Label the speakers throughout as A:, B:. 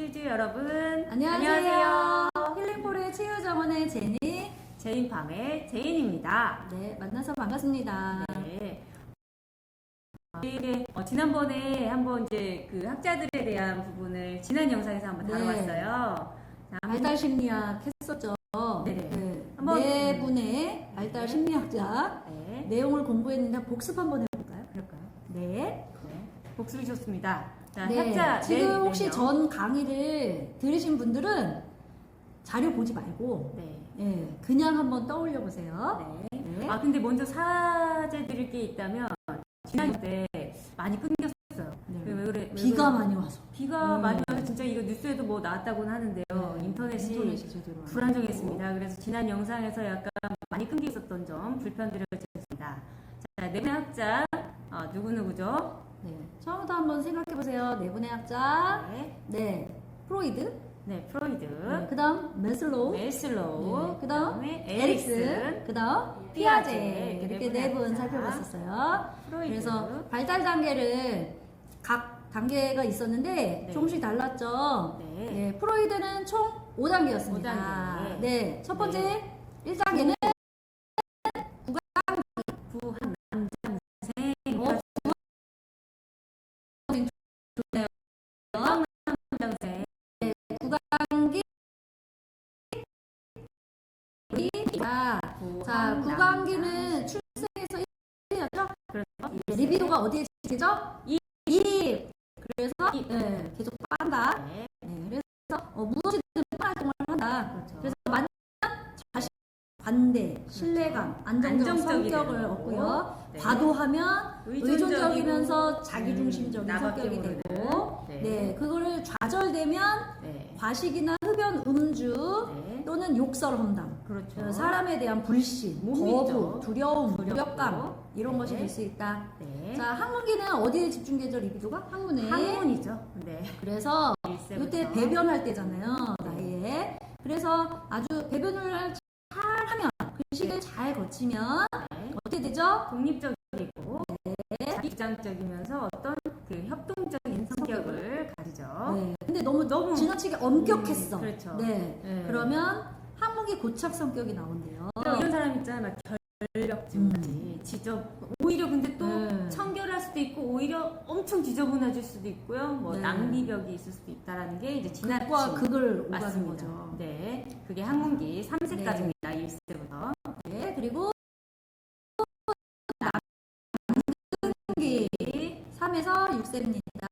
A: 치유주 여러분
B: 안녕하세요. 힐링포르의 치유정원의 제니,
A: 제인팜의 제인입니다.
B: 네, 만나서 반갑습니다.
A: 네. 지난번에 한번 이제 그 학자들에 대한 부분을 지난 영상에서 한번
B: 네.
A: 다뤄봤어요. 자,
B: 발달 심리학 했었죠.
A: 네네.
B: 네,
A: 한번,
B: 네 분의 발달 심리학자
A: 네.
B: 내용을 공부했는데 복습 한번 해볼까요?
A: 그럴까요?
B: 네.
A: 네. 복습이 좋습니다. 자,
B: 네,
A: 학자
B: 지금 혹시
A: 명.
B: 전 강의를 들으신 분들은 자료 보지 말고
A: 네.
B: 네, 그냥 한번 떠올려 보세요.
A: 네.
B: 네.
A: 아 근데 먼저 사죄 드릴 게 있다면 지난 때 많이 끊겼어요.
B: 네.
A: 왜 그래?
B: 비가 많이 와서.
A: 비가 많이 와서 진짜 이거 뉴스에도 뭐 나왔다고는 하는데요.
B: 네,
A: 인터넷이
B: 제대로 안
A: 불안정했습니다. 그래서 지난 영상에서 약간 많이 끊겨 있었던 점 불편드렸습니다. 자, 네 분의 학자 누구누구죠?
B: 네. 처음부터 한번 생각해 보세요. 네 분의 학자.
A: 네,
B: 네. 프로이드.
A: 네 프로이드,
B: 네. 그다음 메슬로우.
A: 메슬로우,
B: 네. 그다음
A: 그다음에
B: 에릭슨. 그다음 피아제. 이렇게 네 분 살펴봤었어요.
A: 프로이드.
B: 그래서 발달 단계를 각 단계가 있었는데
A: 네.
B: 조금씩 달랐죠.
A: 네.
B: 네. 프로이드는 총 5단계였습니다.
A: 5단계.
B: 네. 첫 번째 1단계는
A: 부한 남자 생 남자생
B: 구강기. 자, 구강기는 출생에서 1년이었죠?
A: 그래서
B: 리비도가 어디에 지죠? 입. 그래서 네, 계속 빤다.
A: 네.
B: 네, 그래서 무엇이든 뻔 활동을 한다.
A: 그렇죠.
B: 그래서 만나면 자신 관대, 신뢰감, 안정적
A: 안정적이
B: 성격을
A: 되고.
B: 얻고요.
A: 네.
B: 과도하면 의존적이면서
A: 의존적이고,
B: 자기중심적인
A: 나밖에
B: 성격이
A: 모르는.
B: 되고,
A: 네.
B: 네, 그거를 좌절되면
A: 네.
B: 과식이나 흡연, 음주
A: 네.
B: 또는 욕설, 험담,
A: 그렇죠.
B: 사람에 대한 불신,
A: 몸이
B: 거부,
A: 있죠.
B: 두려움,
A: 두렵고.
B: 무력감 이런
A: 네.
B: 것이 될 수 있다.
A: 네.
B: 자, 항문기는 어디에 집중되죠? 리비도가? 항문에.
A: 항문이죠. 네.
B: 그래서
A: 일세부터.
B: 이때 배변할 때잖아요, 나이에. 그래서 아주 배변을 잘 하면, 글식을 잘 거치면
A: 네.
B: 어떻게 되죠?
A: 독립적이고 자기 주장적이면서 어떤 그 협동적인 성격을 가지죠.
B: 네. 근데 너무 지나치게 엄격했어.
A: 그렇죠.
B: 네.
A: 네.
B: 그러면 항문기 고착 성격이 나온대요.
A: 이런 사람 있잖아요. 막 결벽증까지 지저 오히려 근데 또
B: 네.
A: 청결할 수도 있고 오히려 엄청 지저분해질 수도 있고요. 뭐
B: 네.
A: 낭비벽이 있을 수도 있다라는 게 이제 지나친
B: 극과 극을 오가는
A: 맞습니다.
B: 거죠.
A: 네, 그게 항문기 3세까지입니다. 1세부터.
B: 네. 그리고 남기 3에서 6세입니다.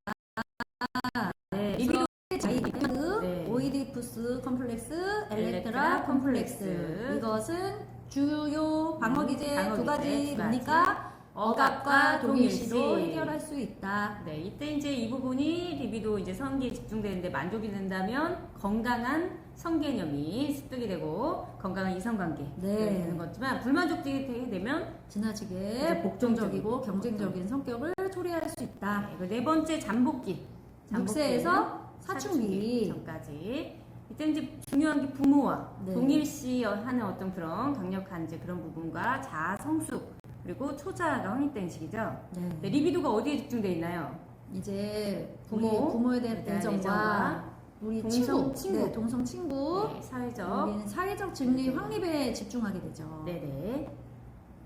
A: 네, 리비도
B: 자이드,
A: 네.
B: 오이디푸스 컴플렉스,
A: 엘렉트라
B: 엘렉트라 컴플렉스.
A: 컴플렉스.
B: 이것은 주요 방어기제 두
A: 방어기제
B: 가지
A: 두 가지.
B: 뭡니까? 억압과 동일시로
A: 동일시.
B: 해결할 수 있다.
A: 네, 이때 이제 이 부분이 리비도 이제 성기에 집중되는데 만족이 된다면 건강한 성개념이 습득이 되고 건강한 이성관계
B: 네.
A: 되는 거지만 불만족되게 되면
B: 지나치게
A: 이제
B: 복종적이고
A: 복종적이고
B: 경쟁적인 성격을 초래할 수 있다.
A: 네 번째 잠복기.
B: 6세에서 사춘기.
A: 전까지. 이때 이제 중요한 게 부모와
B: 네.
A: 동일시하는 어떤 그런 강력한 이제 그런 부분과 자아 성숙 그리고 초자아가 확립된 시기죠.
B: 네.
A: 네, 리비도가 어디에 집중되어 있나요?
B: 이제
A: 부모,
B: 부모에 대한 애정과 우리
A: 동성 친구.
B: 네, 동성 친구,
A: 네, 사회적.
B: 여기는 사회적 진리 확립에 집중하게 되죠.
A: 네네.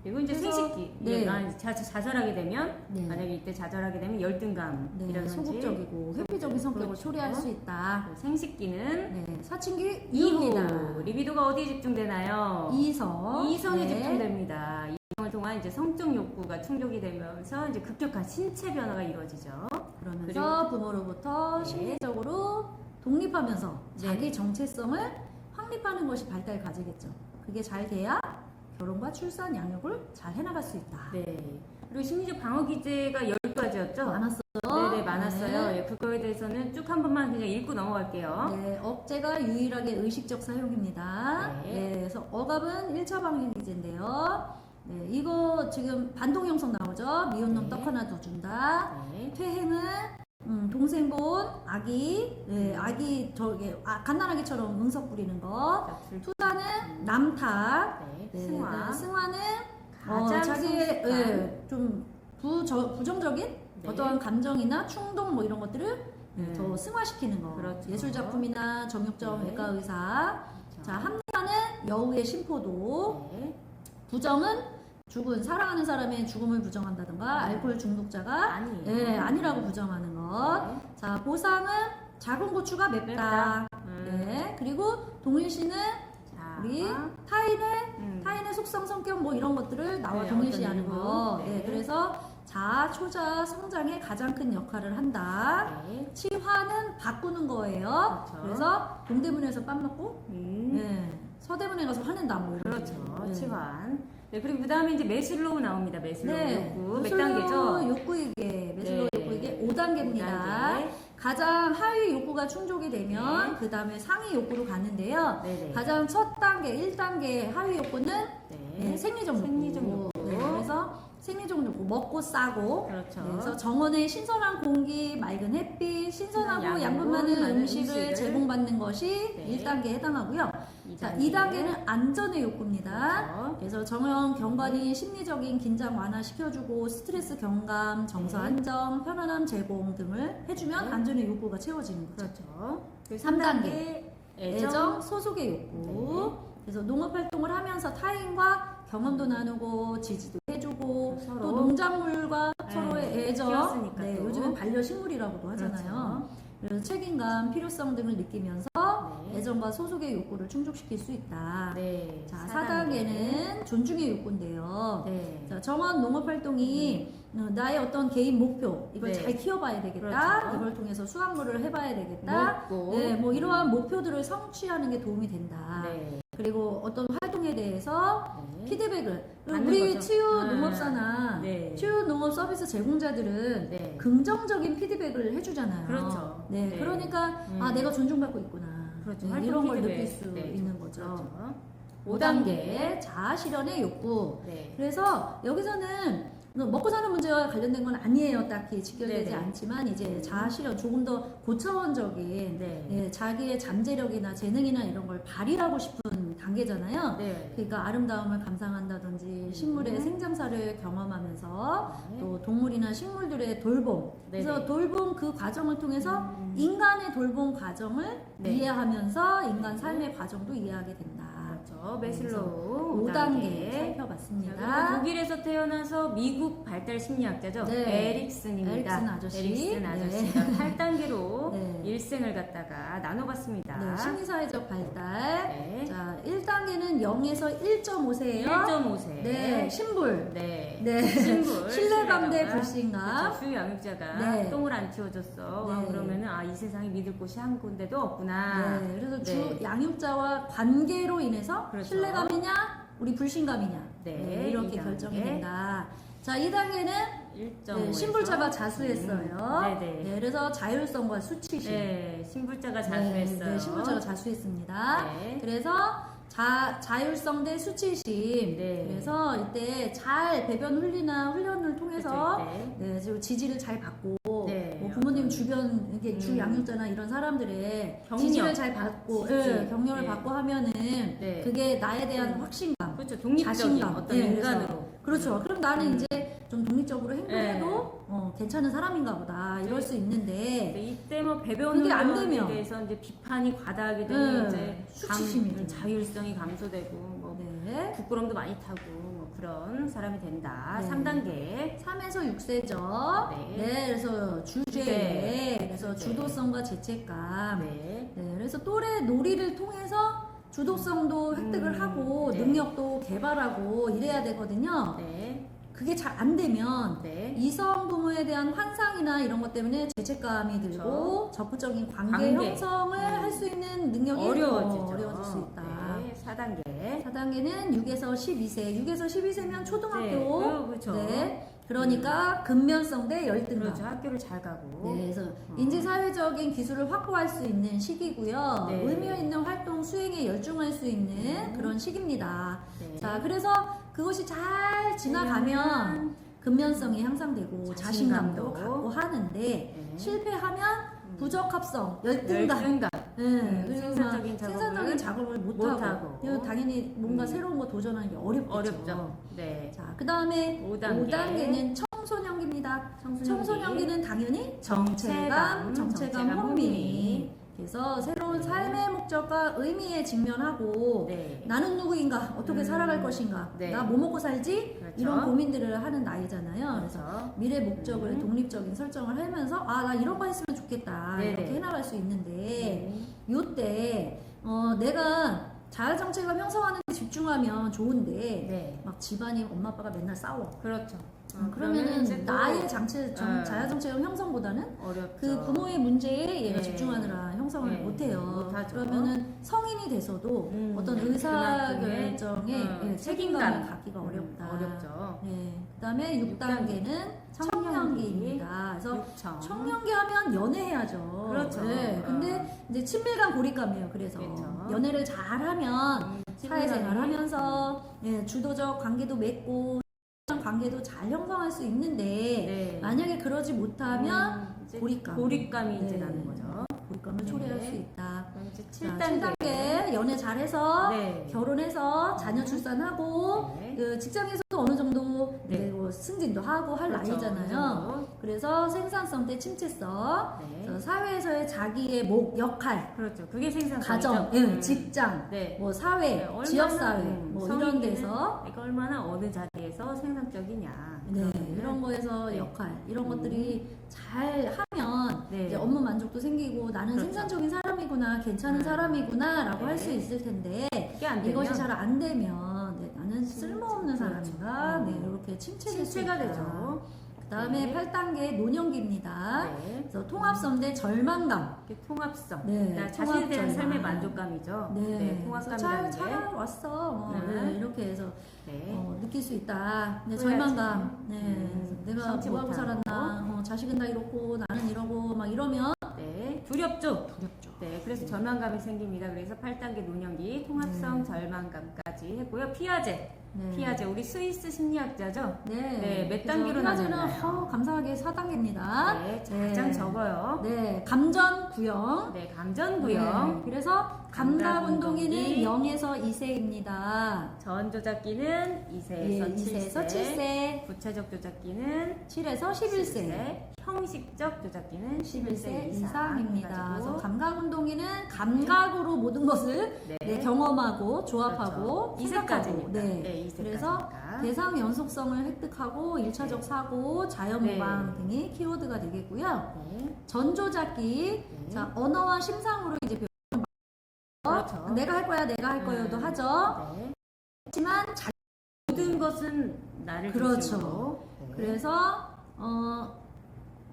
A: 그리고 이제
B: 그래서,
A: 생식기.
B: 네.
A: 좌절하게 되면,
B: 네.
A: 만약에 이때 좌절하게 되면 열등감이라든지.
B: 네, 소극적이고 회피적인 성격을
A: 그렇죠.
B: 초래할 수 있다.
A: 생식기는
B: 네, 사춘기
A: 이후.
B: 이후입니다.
A: 리비도가 어디에 집중되나요?
B: 이성.
A: 이성에
B: 네.
A: 집중됩니다. 이성을 통한 이제 성적 욕구가 충족이 되면서 이제 급격한 신체 변화가 이루어지죠.
B: 그러면서 부모로부터
A: 네.
B: 심리적으로 독립하면서
A: 네.
B: 자기 정체성을 확립하는 것이 발달 과제겠죠. 그게 잘 돼야 결혼과 출산, 양육을 잘 해나갈 수 있다.
A: 네. 그리고 심리적 방어 기제가 12가지였죠?
B: 많았어요.
A: 네네, 많았어요.
B: 네.
A: 예, 그거에 대해서는 쭉 한 번만 그냥 읽고 넘어갈게요.
B: 네, 억제가 유일하게 의식적 사용입니다.
A: 네.
B: 네, 그래서 억압은 1차 방향 기제인데요. 네, 이거 지금 반동 형성 나오죠? 미운 놈
A: 네.
B: 떡 하나 더 준다.
A: 네.
B: 퇴행은 동생 본 아기, 네, 아기 갓난아기처럼 응석 부리는 거.
A: 자, 불-
B: 투다는 남탓.
A: 네.
B: 네,
A: 승화.
B: 승화는
A: 가장
B: 자기의
A: 성숙한.
B: 좀 부정적인
A: 네.
B: 어떠한 감정이나 충동 뭐 이런 것들을 더 승화시키는 거.
A: 그렇죠.
B: 예술 작품이나 정육점,
A: 네.
B: 외과 의사.
A: 그렇죠.
B: 자, 합리화는 여우의 심포도.
A: 네.
B: 부정은 죽은 사랑하는 사람의 죽음을 부정한다든가 알코올 중독자가
A: 아니에요.
B: 아니라고 부정하는 것.
A: 네.
B: 자, 보상은 작은 고추가 맵다. 네. 그리고 동일시는
A: 자,
B: 우리 타인의 속성, 성격 뭐 이런 것들을 나와
A: 네,
B: 동일시하는
A: 어떤
B: 거.
A: 일부.
B: 네.
A: 네.
B: 그래서 자아, 초자아, 성장에 가장 큰 역할을 한다.
A: 네.
B: 치화는 바꾸는 거예요.
A: 그렇죠.
B: 그래서 동대문에서 밥 먹고
A: 음.
B: 네. 서대문에 가서 화낸다 뭐 이런
A: 그렇죠.
B: 거. 네.
A: 치환. 네, 그리고 그 다음에 이제 매슬로우 나옵니다. 매슬로우
B: 네.
A: 욕구. 몇 단계죠?
B: 욕구에게 매슬로우
A: 네.
B: 욕구에게 5단계입니다. 가장 하위 욕구가 충족이 되면
A: 네.
B: 그 다음에 상위 욕구로 갔는데요.
A: 네네.
B: 가장 첫 단계, 1단계 하위 욕구는
A: 네.
B: 생리적 욕구.
A: 생리적 욕구.
B: 네, 그래서 생리적 욕구, 먹고 싸고.
A: 그렇죠.
B: 그래서 정원의 신선한 공기, 맑은 햇빛, 신선하고
A: 양분
B: 양분 많은
A: 많은
B: 음식을
A: 음식을
B: 제공받는 것이
A: 네.
B: 1단계에 해당하고요. 자,
A: 2단계.
B: 2단계는 안전의 욕구입니다.
A: 그렇죠.
B: 그래서 정형 경관이 심리적인 긴장 완화시켜주고 스트레스 경감, 정서
A: 네.
B: 안정, 편안함 제공 등을 해주면
A: 네.
B: 안전의 욕구가 채워지는 거죠.
A: 그렇죠. 그리고
B: 3단계.
A: 3단계
B: 애정, 소속의 욕구.
A: 네.
B: 그래서 농업 활동을 하면서 타인과 경험도 나누고 지지도 해주고
A: 서로.
B: 또 농작물과
A: 네.
B: 서로의 애정.
A: 키웠으니까
B: 네,
A: 또.
B: 요즘엔 반려식물이라고도 하잖아요. 그래서 책임감, 필요성 등을 느끼면서
A: 네.
B: 애정과 소속의 욕구를 충족시킬 수 있다.
A: 네.
B: 자, 4단계는 존중의 욕구인데요.
A: 네.
B: 자, 정원 농업 활동이 나의 어떤 개인 목표, 이걸
A: 네.
B: 잘 키워봐야 되겠다.
A: 그렇죠.
B: 이걸 통해서 수확물을 해봐야 되겠다.
A: 먹고.
B: 네, 뭐 이러한 목표들을 성취하는 게 도움이 된다.
A: 네.
B: 그리고 어떤 활동에 대해서
A: 네.
B: 피드백을
A: 받는
B: 우리
A: 거죠.
B: 치유
A: 아,
B: 농업사나
A: 네.
B: 치유 농업 서비스 제공자들은
A: 네.
B: 긍정적인 피드백을 해주잖아요.
A: 그렇죠.
B: 네,
A: 네.
B: 그러니까 아
A: 음.
B: 내가 존중받고 있구나.
A: 그렇죠.
B: 네,
A: 활동
B: 이런 걸
A: 피드백.
B: 느낄 수
A: 네.
B: 있는 거죠.
A: 그렇죠.
B: 5단계 자아 실현의 욕구.
A: 네.
B: 그래서 여기서는 먹고 사는 문제와 관련된 건 아니에요. 딱히 직결되지
A: 네네.
B: 않지만 이제 자아 실현 조금 더 고차원적인
A: 네.
B: 예, 자기의 잠재력이나 재능이나 이런 걸 발휘하고 싶은 단계잖아요.
A: 네.
B: 그러니까 아름다움을 감상한다든지 식물의 생장사를 경험하면서
A: 네.
B: 또 동물이나 식물들의 돌봄. 그래서
A: 네네.
B: 돌봄 그 과정을 통해서 인간의 돌봄 과정을
A: 네.
B: 이해하면서 인간 삶의 과정도 이해하게 된다.
A: 그렇죠. 매슬로우
B: 5단계
A: 5단계.
B: 살펴봤습니다.
A: 독일에서 태어나서 미국 발달 심리학자죠.
B: 네.
A: 에릭슨입니다.
B: 에릭슨 아저씨.
A: 에릭슨
B: 네.
A: 아저씨가 8단계로
B: 네.
A: 일생을 갖다가 나눠봤습니다.
B: 네, 심리사회적 발달.
A: 네.
B: 자, 1단계는 0에서 1.5세예요.
A: 1.5세.
B: 네, 신불.
A: 네.
B: 네.
A: 신불.
B: 신뢰감 대
A: 신뢰감과
B: 불신감.
A: 그렇죠. 수양육자가
B: 네.
A: 똥을 안 치워줬어.
B: 네.
A: 그러면은 아, 이 세상에 믿을 곳이 한 군데도 없구나.
B: 네, 그래서
A: 네.
B: 양육자와 관계로 인해서
A: 그렇죠.
B: 신뢰감이냐, 우리 불신감이냐.
A: 네,
B: 이렇게
A: 2단계.
B: 결정이 된다. 자, 2단계는
A: 1.5.
B: 신불자가 자수했어요.
A: 네네.
B: 네, 그래서 자율성과 수치심.
A: 네, 신불자가
B: 네,
A: 자수했어요.
B: 네, 신불자가 자수했습니다.
A: 네.
B: 그래서 자율성 대 수치심.
A: 네.
B: 그래서 이때 잘 배변 훈련을 통해서
A: 그렇죠, 이때.
B: 네, 그리고 지지를 잘 받고
A: 네,
B: 뭐 부모님 주변 이렇게 주
A: 음.
B: 양육자나 이런 사람들의
A: 격려.
B: 지지를 잘 받고
A: 지지.
B: 예, 격려를
A: 네.
B: 받고 하면은
A: 네.
B: 그게 나에 대한 확신감,
A: 그렇죠. 독립적인
B: 자신감.
A: 어떤
B: 네, 그래서
A: 인간으로.
B: 그렇죠. 그럼 나는 이제 좀 독립적으로 행동해도
A: 네.
B: 괜찮은 사람인가 보다 이럴 수 있는데
A: 근데 이때 뭐 배변
B: 그게 안
A: 훈련에
B: 되면.
A: 대해서 이제 비판이 과다하게 되면
B: 네,
A: 이제
B: 수치심이 되는.
A: 자율성이 감소되고 뭐
B: 네.
A: 부끄럼도 많이 타고 뭐 그런 사람이 된다.
B: 네.
A: 3단계.
B: 3에서 6세죠.
A: 네.
B: 네, 그래서 주제,
A: 주제.
B: 그래서
A: 주제.
B: 주도성과 죄책감.
A: 네.
B: 네, 그래서 또래 놀이를 통해서 주도성도 획득을 하고
A: 네.
B: 능력도 개발하고 이래야 되거든요.
A: 네.
B: 그게 잘 안 되면
A: 네.
B: 이성 부모에 대한 환상이나 이런 것 때문에 죄책감이 들고
A: 그렇죠.
B: 적극적인 관계
A: 관계.
B: 형성을 할 수 있는 능력이
A: 어려워지죠.
B: 어려워질 수 있다.
A: 네. 4단계.
B: 4단계는 6에서 12세. 6에서 12세면 초등학교.
A: 네, 그렇죠.
B: 네. 그러니까 근면성 대 열등감.
A: 그렇죠. 학교를 잘 가고.
B: 네, 그래서 인지사회적인 기술을 확보할 수 있는 시기고요.
A: 네.
B: 의미 있는 활동 수행에 열중할 수 있는 그런 시기입니다.
A: 네.
B: 자, 그래서 그것이 잘 지나가면 근면성이 향상되고 자신감도
A: 자신감도
B: 갖고 하는데
A: 네.
B: 실패하면 부적합성, 열등감.
A: 열등감.
B: 네, 그리고
A: 생산적인
B: 막
A: 작업을
B: 생산적인 작업을 못하고
A: 못하고.
B: 그리고 당연히 뭔가 새로운 거 도전하는 게 어렵겠죠.
A: 어렵죠. 네.
B: 자, 그 다음에
A: 5단계.
B: 5단계는 청소년기입니다.
A: 청소년기.
B: 청소년기는 당연히
A: 정체감,
B: 정체감 혼미. 그래서 새로운 삶의 목적과 의미에 직면하고
A: 네.
B: 나는 누구인가, 어떻게 살아갈 것인가,
A: 네.
B: 나 뭐 먹고 살지,
A: 그렇죠.
B: 이런 고민들을 하는 나이잖아요. 그래서
A: 그래서
B: 미래 목적을 독립적인 설정을 하면서 나 이런 거 했으면 좋겠다,
A: 네네.
B: 이렇게 해나갈 수 있는데
A: 네.
B: 요때 내가 자아정체감 형성하는 데 집중하면 좋은데
A: 네.
B: 막 집안이 엄마 아빠가 맨날 싸워.
A: 그렇죠.
B: 그러면은
A: 이제 또
B: 나의 자아정체감 형성보다는
A: 어렵죠.
B: 그 부모의 문제에 얘가
A: 네.
B: 집중하느라 형성을
A: 네.
B: 못해요.
A: 못하죠.
B: 그러면은 성인이 돼서도 어떤
A: 그만큼의,
B: 의사결정에 책임감을
A: 책임감.
B: 갖기가 어렵다.
A: 어렵죠.
B: 네. 그 다음에 6단계는 청년기입니다. 그래서
A: 그렇죠.
B: 청년기 하면 연애해야죠.
A: 그렇죠.
B: 네. 근데 이제 친밀감 고립감이에요. 그래서
A: 그렇죠.
B: 연애를 잘하면 사회생활
A: 친밀감이.
B: 하면서 주도적 관계도 맺고 관계도 잘 형성할 수 있는데
A: 네.
B: 만약에 그러지 못하면
A: 이제
B: 고립감.
A: 고립감이 이제
B: 네.
A: 나는 거죠.
B: 고립감을
A: 네.
B: 초래할 수 있다.
A: 그럼 이제
B: 자,
A: 7단계.
B: 7단계 연애 잘해서
A: 네.
B: 결혼해서 자녀 출산하고
A: 네.
B: 그 직장에서도 어느 정도
A: 네.
B: 뭐 승진도 하고 할
A: 그렇죠.
B: 나이잖아요. 그래서 생산성 대 침체성,
A: 네.
B: 그래서 사회에서의 자기의 역할,
A: 그렇죠. 그게 생산성이죠.
B: 가정, 직장,
A: 네.
B: 뭐 사회,
A: 네, 얼마나,
B: 지역사회, 뭐 이런
A: 성인은
B: 데서
A: 내가 얼마나 어느 자리에서 생산적이냐.
B: 네,
A: 그러면은
B: 이런 거에서
A: 네.
B: 역할, 이런 것들이 잘 하면
A: 네.
B: 이제 업무 만족도 생기고 나는
A: 그렇죠.
B: 생산적인 사람이구나, 괜찮은 사람이구나라고
A: 네.
B: 할 수 있을 텐데
A: 그게 안 되면
B: 이것이 잘 안 되면 나는 쓸모없는
A: 그렇죠.
B: 사람인가, 이렇게 침체될 수
A: 침체가
B: 있다.
A: 되죠.
B: 그 다음에
A: 네.
B: 8단계 노년기입니다.
A: 네.
B: 그래서 통합성 대 절망감.
A: 이렇게 통합성.
B: 네,
A: 그러니까 자신에 대한
B: 통합
A: 삶의
B: 절망.
A: 만족감이죠.
B: 네,
A: 통합감이라는 게.
B: 잘 왔어.
A: 네.
B: 이렇게 해서
A: 네.
B: 느낄 수 있다. 네,
A: 후회하지.
B: 절망감. 네, 내가
A: 참지
B: 뭐하고
A: 못하고.
B: 살았나. 자식은 다 이렇고 나는 이러고 막 이러면
A: 네. 두렵죠.
B: 두렵죠.
A: 네. 그래서 절망감이 생깁니다. 그래서 8단계 노년기 통합성 절망감까지 했고요. 피아제.
B: 네.
A: 피아제 우리 스위스 심리학자죠.
B: 네,
A: 몇 단계로
B: 피아제는
A: 나뉘나요?
B: 감사하게 4단계입니다.
A: 네. 가장 적어요.
B: 네, 감전 구형.
A: 네. 감전구형.
B: 그래서 감각 운동기는 0에서 2세입니다.
A: 전 조작기는 2세에서
B: 2세에서 7세,
A: 구체적 조작기는
B: 7에서 11세.
A: 형식적 조작기는
B: 11세
A: 11세
B: 이상입니다. 그래서
A: 해가지고
B: 감각 운동기는 감각으로 모든 것을
A: 네.
B: 경험하고 조합하고
A: 그렇죠.
B: 생각하고
A: 2세까지니까.
B: 네.
A: 네, 2세까지니까.
B: 그래서 대상 연속성을 획득하고 1차적
A: 네.
B: 사고, 자연
A: 네.
B: 모방 등이 키워드가 되겠고요.
A: 네.
B: 전조작기,
A: 네.
B: 자 언어와 심상으로 이제
A: 그렇죠.
B: 내가 할 거야, 내가 할 거야도 하죠.
A: 네.
B: 하지만
A: 모든 것은 나를
B: 그렇죠.
A: 중심으로. 네.
B: 그래서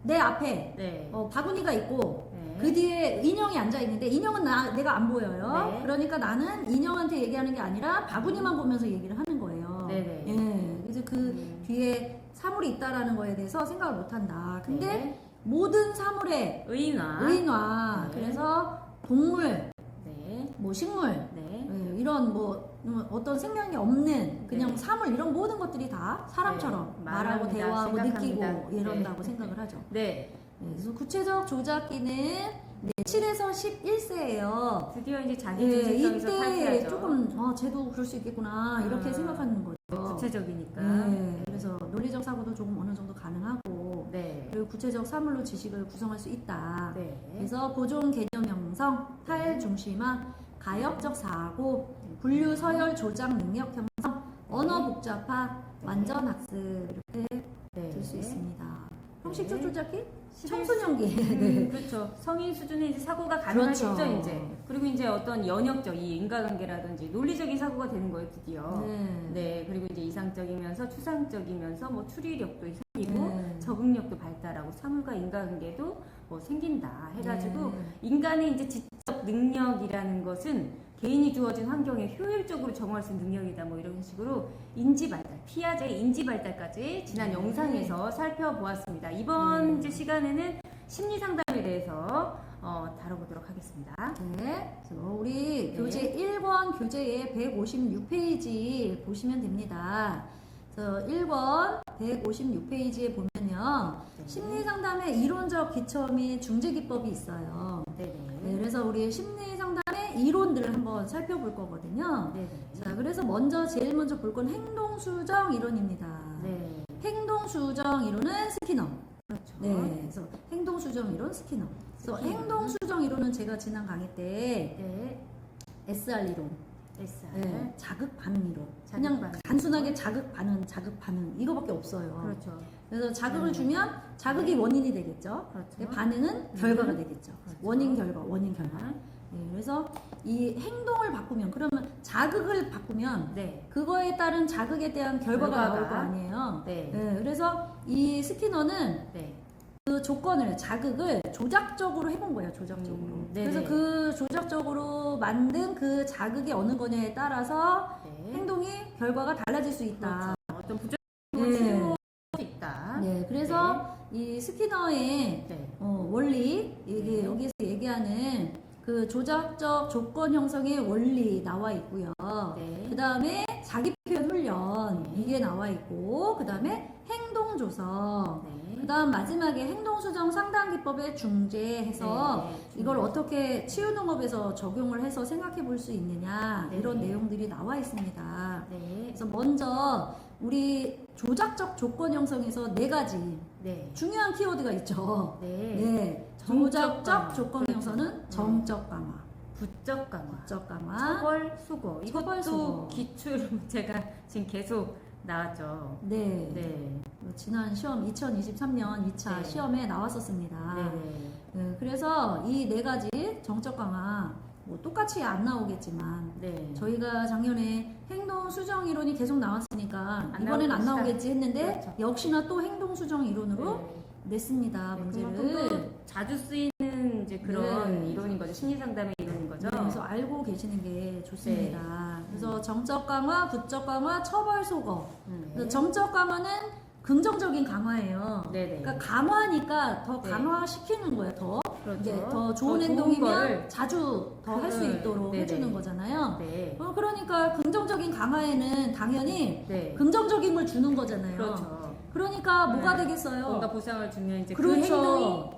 B: 내 앞에
A: 네.
B: 바구니가 있고
A: 네.
B: 그 뒤에 인형이 앉아 있는데 인형은 내가 안 보여요.
A: 네.
B: 그러니까 나는 인형한테 얘기하는 게 아니라 바구니만 보면서 얘기를 하는 거예요.
A: 네네.
B: 예. 그래서 그 뒤에 사물이 있다라는 거에 대해서 생각을 못 한다. 근데
A: 네.
B: 모든 사물의
A: 의인화.
B: 의인화.
A: 네.
B: 그래서 동물,
A: 네.
B: 뭐 식물,
A: 네.
B: 이런 어떤 생명이 없는 그냥
A: 네.
B: 사물 이런 모든 것들이 다 사람처럼
A: 네.
B: 말하고
A: 말합니다.
B: 대화하고 느끼고
A: 생각합니다.
B: 이런다고
A: 네.
B: 생각을 하죠.
A: 네.
B: 그래서 구체적 조작기는 7에서 11세예요.
A: 드디어 이제 자기
B: 예,
A: 중심성에서
B: 이때
A: 탈피하죠.
B: 조금 쟤도 그럴 수 있겠구나 이렇게 생각하는 거죠.
A: 구체적이니까.
B: 네, 그래서 논리적 사고도 조금 어느 정도 가능하고
A: 네.
B: 그리고 구체적 사물로 지식을 구성할 수 있다.
A: 네.
B: 그래서 보존 개념 형성, 탈중심화, 가역적 사고, 분류 서열 조작 능력 형성, 언어 복잡화, 완전 학습 이렇게
A: 네.
B: 될 수 있습니다. 형식적
A: 네.
B: 조작기?
A: 11세.
B: 청소년기. 네.
A: 그렇죠. 성인 수준의 이제 사고가 가능하겠죠,
B: 그렇죠.
A: 이제. 그리고 이제 어떤 연역적, 이 인과관계라든지 논리적인 사고가 되는 거예요, 드디어.
B: 네.
A: 네. 그리고 이제 이상적이면서 추상적이면서 뭐 추리력도 생기고
B: 네.
A: 적응력도 발달하고 사물과 인과관계도 뭐 생긴다 해가지고
B: 네.
A: 인간의 이제 지적 능력이라는 것은 개인이 주어진 환경에 효율적으로 적응할 수 있는 능력이다 뭐 이런 식으로 인지 발달, 피아제의 인지 발달까지 지난
B: 네.
A: 영상에서 살펴보았습니다. 이번
B: 네.
A: 이제 시간에는 심리 상담에 대해서 다뤄보도록 하겠습니다.
B: 네. 그래서 우리
A: 네.
B: 교재 1권 교재의 156페이지 보시면 됩니다. 그래서 1권 156페이지에 보면요.
A: 네.
B: 심리 상담의 이론적 기초 및 중재 기법이 있어요.
A: 네네.
B: 네, 그래서 우리 심리 상담의 이론들을 한번 살펴볼 거거든요.
A: 네네.
B: 자, 그래서 제일 먼저 볼 건 행동 수정 이론입니다.
A: 네.
B: 행동 수정 이론은 스키너.
A: 그렇죠.
B: 네, 그래서 행동 수정 이론 스키너. 그래서
A: 스키너.
B: 행동 수정 이론은 제가 지난 강의 때
A: 네.
B: SR 이론,
A: SR.
B: 네, 자극 반응 이론.
A: 자극
B: 그냥
A: 반응.
B: 단순하게 자극 반응 이거밖에 없어요.
A: 그렇죠.
B: 그래서 자극을
A: 네.
B: 주면 자극이 원인이 되겠죠.
A: 그렇죠.
B: 반응은 결과가 되겠죠.
A: 그렇죠.
B: 원인 결과. 네, 그래서 이 행동을 바꾸면 그러면 자극을 바꾸면
A: 네.
B: 그거에 따른 자극에 대한 결과가 나올 거
A: 결과가.
B: 아니에요.
A: 네.
B: 그래서 이 스키너는
A: 네.
B: 그 조건을 자극을 조작적으로 해본 거예요. 조작적으로.
A: 네네.
B: 그래서 그 조작적으로 만든 그 자극이 어느 거냐에 따라서
A: 네.
B: 행동이 결과가 달라질 수 있다.
A: 그렇죠. 어떤 부작용을
B: 네.
A: 치료할 수 있다.
B: 네, 그래서 이 스키너의
A: 네.
B: 원리 이게
A: 네.
B: 여기서 얘기하는 그 조작적 조건 형성의 원리 나와 있고요.
A: 네.
B: 그 다음에 자기 표현 훈련
A: 네.
B: 이게 나와 있고 그 다음에 행동 조성
A: 네.
B: 그 다음 마지막에 행동 수정 상담 기법에 중재해서
A: 네.
B: 이걸 어떻게 치유농업에서 적용을 해서 생각해 볼 수 있느냐
A: 네.
B: 이런 내용들이 나와 있습니다.
A: 네.
B: 그래서 먼저 우리 조작적 조건 형성에서 네 가지
A: 네.
B: 중요한 키워드가 있죠.
A: 네.
B: 네,
A: 정적
B: 조작적
A: 강화.
B: 조건
A: 그렇죠.
B: 형성은 정적 강화,
A: 부적 강화.
B: 부적 강화.
A: 처벌 수고.
B: 처벌
A: 이것도
B: 수고.
A: 기출 문제가 지금 계속 나왔죠.
B: 네.
A: 네.
B: 지난 시험 2023년 2차
A: 네.
B: 시험에 나왔었습니다.
A: 네.
B: 네, 그래서 이 네 가지 정적 강화 뭐 똑같이 안 나오겠지만
A: 네.
B: 저희가 작년에 행동 수정 이론이 계속 나왔으니까
A: 안
B: 이번엔 안
A: 나오겠다.
B: 나오겠지 했는데
A: 그렇죠.
B: 역시나 또 행동 수정 이론으로
A: 네.
B: 냈습니다.
A: 네,
B: 문제를.
A: 그만큼 또 자주 쓰이는 이제 그런
B: 네.
A: 이론인 거죠. 심리 상담의 이론인 거죠.
B: 네, 그래서 알고 계시는 게 좋습니다.
A: 네.
B: 그래서 정적 강화, 부적 강화, 처벌 소거.
A: 네.
B: 그래서 정적 강화는 긍정적인 강화예요.
A: 네네.
B: 그러니까 강화니까 더
A: 네.
B: 강화시키는 거예요. 더
A: 그렇죠.
B: 이제 더 좋은
A: 더
B: 행동이면
A: 거를.
B: 자주 더 할 수 있도록
A: 네네.
B: 해주는 거잖아요.
A: 네.
B: 그러니까 긍정적인 강화에는 당연히
A: 네.
B: 긍정적인 걸 주는 거잖아요.
A: 그렇죠.
B: 그러니까 뭐가
A: 네.
B: 되겠어요?
A: 뭔가 보상을 주면 이제 그
B: 그렇죠.
A: 행동이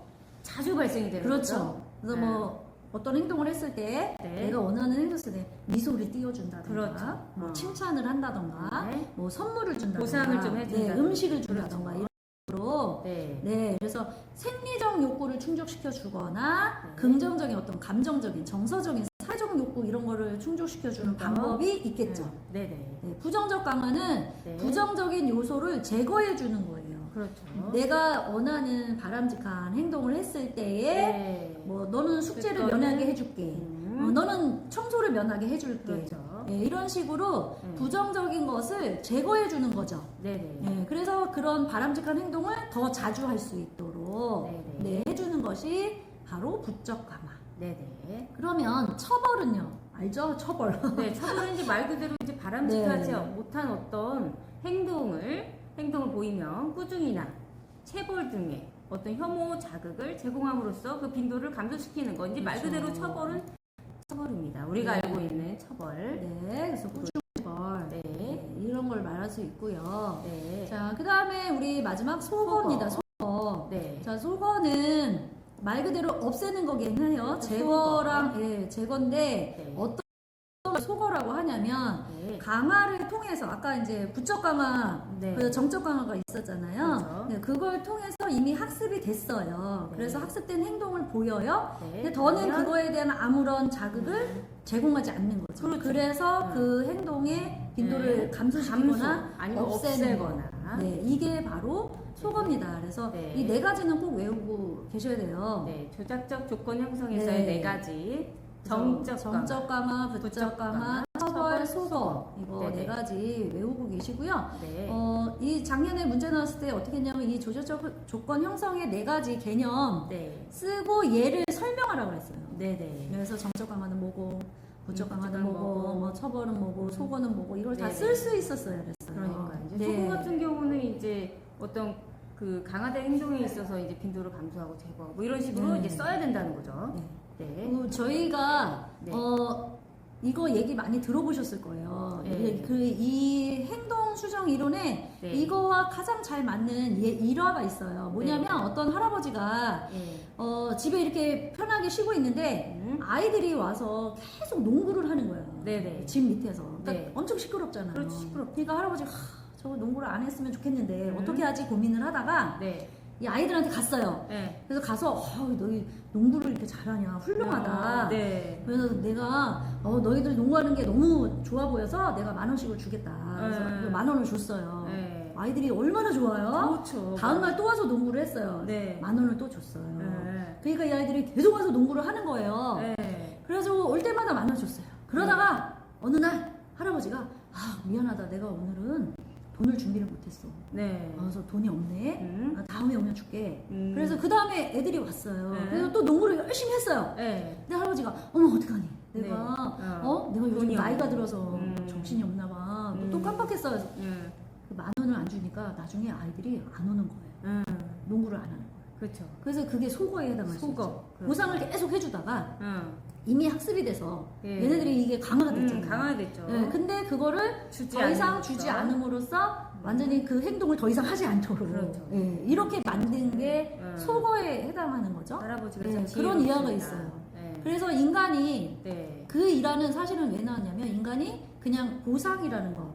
A: 자주 발생이 되는
B: 그렇죠.
A: 거죠.
B: 그래서
A: 네.
B: 뭐 어떤 행동을 했을 때
A: 네.
B: 내가 원하는 행동 했을 때 미소를 띄워준다던가
A: 그렇죠.
B: 뭐 칭찬을 한다던가
A: 네.
B: 뭐 선물을 준다던가
A: 보상을 좀 해준다던가.
B: 네, 음식을 준다던가
A: 그렇죠.
B: 이런 식으로
A: 네.
B: 네, 그래서 생리적 욕구를 충족시켜 주거나
A: 네.
B: 긍정적인 어떤 감정적인 정서적인 사회적 욕구 이런 거를 충족시켜 주는
A: 그렇죠.
B: 방법이 있겠죠.
A: 네. 네.
B: 네, 부정적 강화는
A: 네.
B: 부정적인 요소를 제거해 주는 거예요.
A: 그렇죠.
B: 내가 원하는 바람직한 행동을 했을 때에
A: 네.
B: 뭐 너는 숙제를
A: 그거는-
B: 면하게 해줄게. 너는 청소를 면하게 해줄게.
A: 그렇죠.
B: 네, 이런 식으로
A: 음.
B: 부정적인 것을 제거해 주는 거죠.
A: 네네.
B: 네, 그래서 그런 바람직한 행동을 더 자주 할 수 있도록
A: 네네.
B: 네, 해주는 것이 바로 부적 강화.
A: 네네.
B: 그러면 처벌은요? 알죠? 처벌.
A: 네, 처벌은 이제 말 그대로 이제 바람직하지
B: 네.
A: 못한 어떤 행동을 보이면 꾸중이나 체벌 등의 어떤 혐오 자극을 제공함으로써 그 빈도를 감소시키는 거. 이제 말
B: 그렇죠.
A: 그대로 처벌은 처벌입니다. 우리가
B: 네.
A: 알고 있는 처벌.
B: 네, 그래서 꾸중처벌.
A: 네.
B: 네, 이런 걸 말할 수 있고요.
A: 네.
B: 자, 그 다음에 우리 마지막 소거입니다. 소거.
A: 네.
B: 자, 소거는 말 그대로 없애는 거긴 해요. 제거랑, 예, 제거인데,
A: 네.
B: 어떤 걸 소거라고 하냐면,
A: 네.
B: 강화를 통해서, 아까 이제 부적 강화,
A: 네.
B: 그 정적 강화가 있었잖아요.
A: 그렇죠.
B: 네, 그걸 통해서 이미 학습이 됐어요.
A: 네.
B: 그래서 학습된 행동을 보여요.
A: 네.
B: 근데 더는
A: 그러면-
B: 그거에 대한 아무런 자극을 제공하지 않는 거죠.
A: 그렇죠.
B: 그래서
A: 네.
B: 그 행동의 빈도를
A: 네.
B: 감소시키거나
A: 아니면
B: 없애는 거.
A: 없애거나.
B: 네, 이게 바로 소거입니다. 그래서
A: 네.
B: 이 네 가지는 꼭 외우고 계셔야 돼요.
A: 네. 조작적 조건 형성에서의
B: 네.
A: 네 가지.
B: 그래서
A: 정적 강화,
B: 강화, 부적
A: 부적
B: 강화,
A: 강화,
B: 처벌,
A: 처벌,
B: 소거
A: 소거.
B: 이거
A: 네네.
B: 네 가지 외우고 계시고요.
A: 네.
B: 이 작년에 문제 나왔을 때 어떻게 했냐면 이 조작적 조건 형성의 네 가지 개념
A: 네.
B: 쓰고 얘를 설명하라고 했어요.
A: 네네.
B: 그래서 정적 강화는 뭐고, 부적 강화는
A: 부적
B: 뭐고,
A: 뭐고,
B: 뭐 처벌은 뭐고, 소거는 뭐고 이걸 다
A: 네네.
B: 쓸 수 있었어야 됐어요.
A: 그러니까 이제
B: 네.
A: 소금 같은 경우는 이제 어떤 그 강화된 행동에 있어서 이제 빈도를 감소하고 제거하고 뭐 이런 식으로
B: 네.
A: 이제 써야 된다는 거죠.
B: 네.
A: 네.
B: 그리고 저희가
A: 네.
B: 이거 얘기 많이 들어보셨을 거예요.
A: 네.
B: 이 행동 수정 이론에
A: 네.
B: 이거와 가장 잘 맞는 일화가 있어요. 뭐냐면
A: 네.
B: 어떤 할아버지가
A: 네.
B: 집에 이렇게 편하게 쉬고 있는데 아이들이 와서 계속 농구를 하는 거예요.
A: 네네.
B: 집 밑에서. 그러니까
A: 네.
B: 엄청 시끄럽잖아요.
A: 그렇죠, 시끄럽죠.
B: 그러니까 할아버지가 저거 농구를 안 했으면 좋겠는데 어떻게 하지 고민을 하다가
A: 네.
B: 이 아이들한테 갔어요.
A: 네.
B: 그래서 가서 너희 농구를 이렇게 잘하냐 훌륭하다.
A: 네.
B: 그래서 내가 너희들 농구하는 게 너무 좋아 보여서 내가 10,000원씩을 주겠다. 그래서
A: 네.
B: 10,000원을 줬어요.
A: 네.
B: 아이들이 얼마나 좋아요.
A: 그렇죠.
B: 다음날 또 와서 농구를 했어요.
A: 네.
B: 10,000원을 또 줬어요.
A: 네.
B: 그러니까 이 아이들이 계속 와서 농구를 하는 거예요.
A: 네.
B: 그래서 올 때마다 10,000원 줬어요. 그러다가 어느 날 할아버지가 미안하다. 내가 오늘은 돈을 준비를 못했어.
A: 네.
B: 그래서 돈이 없네. 다음에 오면 줄게.
A: 음.
B: 그래서 그 다음에 애들이 왔어요.
A: 네.
B: 그래서 또 농구를 열심히 했어요.
A: 네.
B: 근데 할아버지가 어머 어떡하니? 내가
A: 네.
B: 내가 요즘
A: 돈이
B: 나이가
A: 없네.
B: 들어서 정신이 없나 봐. 또 깜빡했어. 그래서
A: 음.
B: 그 10,000원을 안 주니까 나중에 아이들이 안 오는 거예요. 농구를 안 하는 거예요.
A: 그렇죠.
B: 그래서 그게 속어에 해당할 수 있죠.
A: 속어.
B: 보상을 계속 해주다가
A: 응.
B: 이미 학습이 돼서
A: 예.
B: 얘네들이 이게 강화가 됐잖아요.
A: 강화됐죠.
B: 네, 근데 그거를
A: 주지
B: 더 이상
A: 않음으로써.
B: 주지 않음으로써 완전히 그 행동을 더 이상 하지 않도록
A: 그렇죠.
B: 이렇게 만든 게 속어에 해당하는 거죠.
A: 할아버지가
B: 네,
A: 참
B: 그런 이야기가
A: 지혜롭습니다.
B: 있어요.
A: 네.
B: 그래서 인간이
A: 네.
B: 그 일화는 사실은 왜 나왔냐면 인간이 그냥 보상이라는 거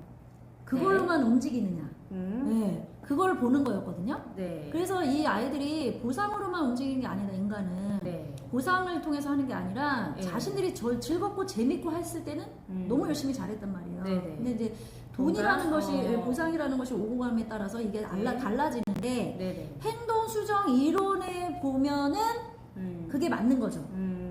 B: 그걸로만 움직이느냐 네, 그걸 보는 거였거든요.
A: 네.
B: 그래서 이 아이들이 보상으로만 움직이는 게 아니다. 인간은
A: 네.
B: 보상을 통해서 하는 게 아니라
A: 네.
B: 자신들이 즐겁고 재밌고 했을 때는 너무 열심히 잘했단 말이에요.
A: 네네.
B: 근데 이제 돈이라는 것이
A: 보상?
B: 보상이라는 것이 오고 감에 따라서 이게 달라지는데
A: 네네.
B: 행동 수정 이론에 보면은 그게 맞는 거죠.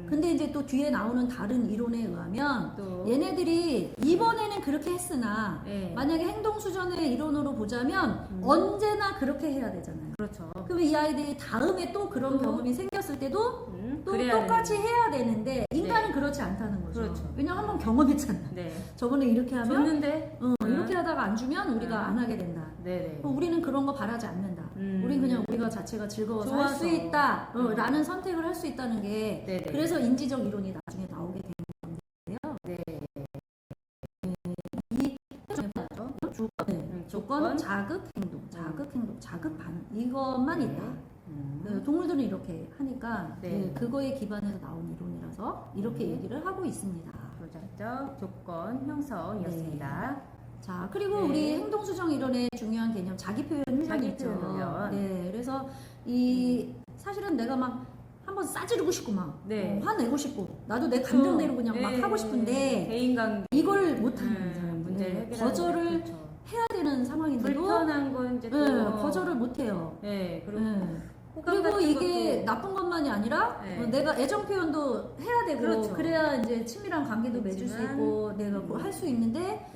B: 근데 이제 또 뒤에 나오는 다른 이론에 의하면
A: 또
B: 얘네들이 이번에는 그렇게 했으나
A: 네.
B: 만약에 행동 수정의 이론으로 보자면 언제나 그렇게 해야 되잖아요.
A: 그렇죠.
B: 그럼 이 아이들이 다음에 또 그런
A: 또?
B: 경험이 생겼을 때도 또
A: 그래야
B: 똑같이
A: 되는.
B: 해야 되는데 인간은 그렇지 않다는 거죠.
A: 그렇죠.
B: 왜냐면 한번 경험했잖아.
A: 네.
B: 저번에 이렇게 하면
A: 줬는데.
B: 이렇게 하다가 안 주면 우리가 안 하게 된다.
A: 네네.
B: 우리는 그런 거 바라지 않는다. 우린 그냥 우리가 자체가 즐거워서 할 수
A: 좋아서.
B: 있다. 라는 선택을 할 수 있다는 게
A: 네네.
B: 그래서 인지적 이론이 나중에 나오게 되는 건데요.
A: 네.
B: 이
A: 조건.
B: 조건, 자극, 행동, 자극, 행동, 자극, 반응 이것만 있다. 네, 동물들은 이렇게 하니까
A: 네.
B: 그거에 기반해서 나온 이론이라서 이렇게 얘기를 하고 있습니다.
A: 조작적 조건 형성이었습니다.
B: 자, 그리고
A: 네.
B: 우리 행동 수정 이론의 중요한 개념 자기 표현 훈련이
A: 자기
B: 있죠.
A: 표현 훈련.
B: 네, 그래서 이 사실은 내가 막 한번 싸지르고 싶고 막
A: 네.
B: 화내고 싶고 나도 내 감정대로 그냥
A: 네.
B: 막 하고 싶은데
A: 대인 관계
B: 이걸 못하는 사람
A: 문제를 해결하는
B: 거절을
A: 그렇죠.
B: 해야 되는 상황인데도
A: 불편한 건 이제 또
B: 거절을 못해요.
A: 네, 그리고
B: 네.
A: 호감
B: 그리고
A: 같은
B: 이게
A: 것도
B: 나쁜 것만이 아니라
A: 네.
B: 내가 애정 표현도 해야 되고
A: 그렇죠.
B: 그래야 이제 친밀한 관계도 맺을 수
A: 있지만,
B: 있고 내가 뭐 할 수 있는데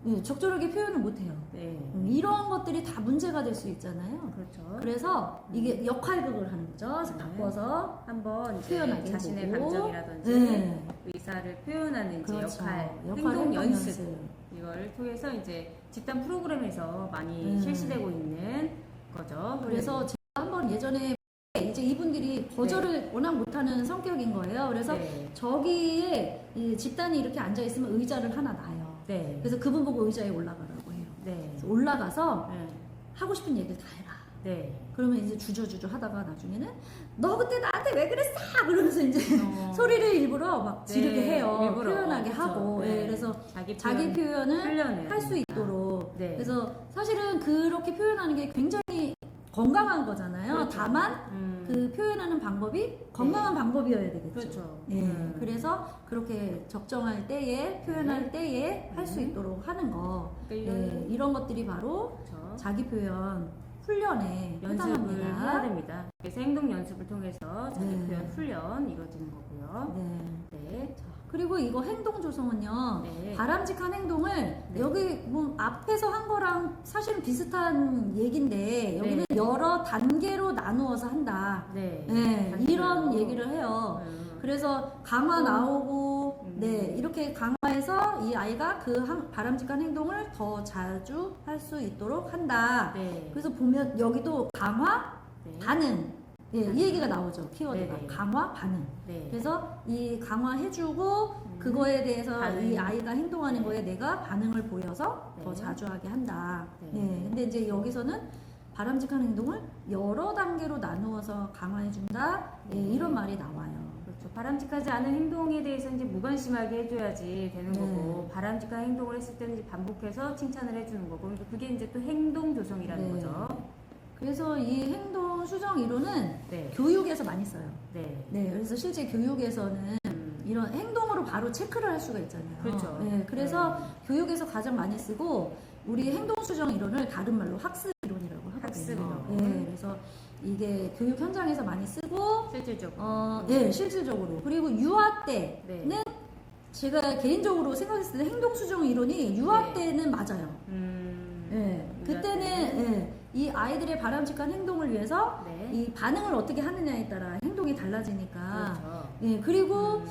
A: 네,
B: 적절하게 표현을 못해요.
A: 네,
B: 이런 것들이 다 문제가 될 수 있잖아요.
A: 그렇죠.
B: 그래서 이게 역할극을 하는 거죠. 그래서
A: 네.
B: 바꿔서
A: 한번 이제
B: 표현하게
A: 자신의
B: 해보고.
A: 감정이라든지
B: 네.
A: 의사를 표현하는 이제
B: 그렇죠.
A: 행동
B: 행동
A: 연습 이걸 통해서 이제 집단 프로그램에서 많이 실시되고 있는 거죠.
B: 그래서 제가 한번 예전에 이제 이분들이 거절을 워낙 못하는 성격인 거예요. 그래서
A: 네.
B: 저기에 이 집단이 이렇게 앉아 있으면 의자를 하나 놔요.
A: 네.
B: 그래서 그분 보고 의자에 올라가라고 해요.
A: 네.
B: 그래서 올라가서
A: 네.
B: 하고 싶은 얘기를 다 해라.
A: 네.
B: 그러면 이제 주저주저 하다가 나중에는 너 그때 나한테 왜 그랬어? 그러면서 이제
A: 어.
B: 소리를 일부러 막 지르게
A: 네,
B: 해요.
A: 일부러.
B: 표현하게
A: 그렇죠.
B: 하고.
A: 네.
B: 그래서
A: 자기
B: 표현을
A: 훈련을
B: 할 수 있도록.
A: 네.
B: 그래서 사실은 그렇게 표현하는 게 굉장히 건강한 거잖아요.
A: 그렇죠.
B: 다만 그 표현하는 방법이 건강한 방법이어야 되겠죠.
A: 그렇죠.
B: 예, 그래서 그렇게 적정할 때에 표현할 때에 할 수 있도록 하는 거.
A: 그러니까
B: 예, 이런 것들이 바로
A: 그렇죠.
B: 자기 표현 훈련에
A: 연습을
B: 해당합니다.
A: 해야 됩니다. 그래서 행동 연습을 통해서 자기
B: 네.
A: 표현 훈련 이루어지는 거고요.
B: 네.
A: 네.
B: 그리고 이거 행동 조성은요.
A: 네.
B: 바람직한 행동을 여기 뭐 앞에서 한 거랑 사실은 비슷한 얘기인데 여기는
A: 네.
B: 여러 단계로 나누어서 한다.
A: 네.
B: 네,
A: 단계별로.
B: 이런 얘기를 해요. 그래서 강화 나오고 네 이렇게 강화해서 이 아이가 그 바람직한 행동을 더 자주 할 수 있도록 한다.
A: 네.
B: 그래서 보면 여기도 강화,
A: 네.
B: 반응 이 얘기가 나오죠. 키워드가
A: 네네.
B: 강화, 반응.
A: 네.
B: 그래서 이 강화해주고 그거에 대해서
A: 반응.
B: 이 아이가 행동하는 거에 내가 반응을 보여서 더
A: 네.
B: 자주 하게 한다.
A: 네.
B: 네. 근데 이제 여기서는 바람직한 행동을 여러 단계로 나누어서 강화해준다. 네, 이런 말이 나와요.
A: 그렇죠. 그렇죠. 바람직하지 않은 행동에 대해서 이제 무관심하게 해줘야지 되는 거고, 바람직한 행동을 했을 때는 이제 반복해서 칭찬을 해주는 거고, 그러니까 그게 이제 또 행동 조성이라는 거죠.
B: 그래서 이 행동 수정 이론은
A: 네.
B: 교육에서 많이 써요.
A: 네.
B: 네, 그래서 실제 교육에서는 이런 행동으로 바로 체크를 할 수가 있잖아요.
A: 그렇죠.
B: 네, 그래서 교육에서 가장 많이 쓰고 우리 행동 수정 이론을 다른 말로 학습 이론이라고 하거든요.
A: 학습 이론.
B: 네, 그래서 이게 교육 현장에서 많이 쓰고
A: 실질적으로.
B: 네, 실질적으로. 그리고 유아 때는
A: 네.
B: 제가 개인적으로 생각했을 때 행동 수정 이론이 유아 때는 맞아요. 네, 그때는 이 아이들의 바람직한 행동을 위해서
A: 네.
B: 이 반응을 어떻게 하느냐에 따라 행동이 달라지니까.
A: 그렇죠.
B: 네, 그리고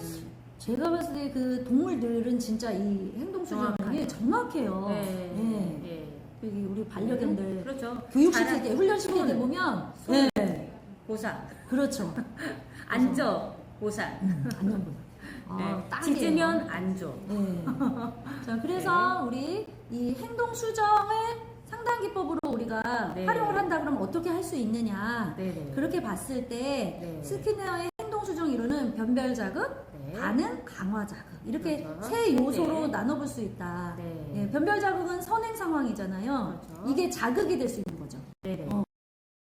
B: 제가 봤을 때 그 동물들은 진짜 이 행동 수정이 정확해요.
A: 네.
B: 네.
A: 네.
B: 여기 우리 반려견들
A: 그렇죠.
B: 교육시킬 때, 훈련시킬 때 보면
A: 손.
B: 네.
A: 보상.
B: 그렇죠.
A: 앉아. 보상.
B: 안녕보다.
A: 네.
B: 딱이에요.
A: 짖으면 안 줘.
B: 네. 자, 그래서 우리 이 행동 수정을 상당 기법으로 우리가
A: 네.
B: 활용을 한다 그러면 어떻게 할 수 있느냐.
A: 네네.
B: 그렇게 봤을 때
A: 네.
B: 스키너의 행동 수정 이론은 변별 자극,
A: 네.
B: 반응, 강화 자극 이렇게
A: 그렇죠.
B: 세 요소로
A: 네.
B: 나눠볼 수 있다.
A: 네.
B: 네, 변별 자극은 선행 상황이잖아요.
A: 그렇죠.
B: 이게 자극이 될 수 있는 거죠.
A: 네네.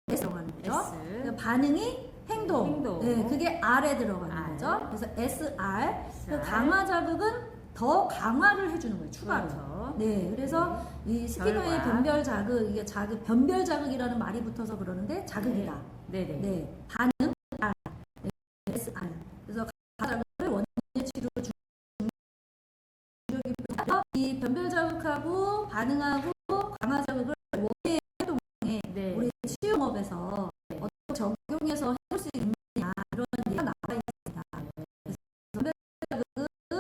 B: S 들어가는 거죠.
A: S.
B: 그러니까 반응이 행동. 네, 그게 R에 들어가는
A: R.
B: 거죠. 그래서 SR.
A: SR.
B: 강화 자극은 더 강화를 해주는 거예요. 추가로.
A: 그렇죠.
B: 네, 그래서 이 스키너의
A: 결과.
B: 변별 자극, 이게 변별 자극이라는 말이 붙어서 그러는데 자극이다.
A: 네네.
B: 네, 반응 R, 네, SR. 그래서 강화 자극을 원인의 치료 중력이 이 변별 자극하고 반응하고 강화 자극을 원인의 행동에
A: 네.
B: 우리 치유업에서 어떻게 적용해서 해볼 수 있느냐 이런 얘기가 나와 있습니다. 그래서 변별 자극은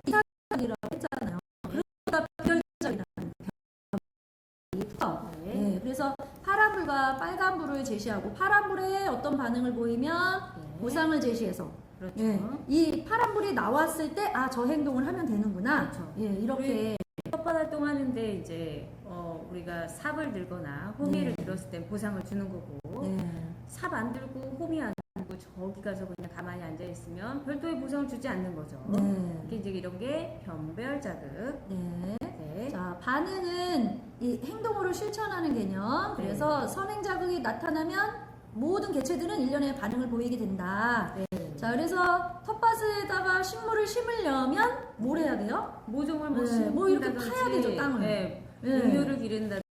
B: 이상이라고 했잖아요. 그러다 변별자이라는 변별이 네, 그래서 파란불과 빨간불을 제시하고 파란불에 어떤 반응을 보이면
A: 네.
B: 보상을 제시해서
A: 그렇죠.
B: 예, 이 파란불이 나왔을 때 아 저 행동을 하면 되는구나.
A: 그렇죠.
B: 예, 이렇게
A: 텃밭 활동하는데 이제 우리가 삽을 들거나 호미를 들었을 때 보상을 주는 거고,
B: 네.
A: 삽 안 들고 호미 안 들고 저기 가서 그냥 가만히 앉아 있으면 별도의 보상을 주지 않는 거죠.
B: 네.
A: 이게 이제 이런 게 변별 자극.
B: 네.
A: 네.
B: 자, 반응은 이 행동으로 실천하는 개념. 그래서 선행 자극이 나타나면 모든 개체들은 일련의 반응을 보이게 된다.
A: 네.
B: 자, 그래서 텃밭에다가 식물을 심으려면 뭘 해야 돼요?
A: 모종을
B: 뭐 이렇게
A: 심는다든지,
B: 파야 되죠, 땅을.
A: 네.
B: 네.
A: 음료를 기른다든지,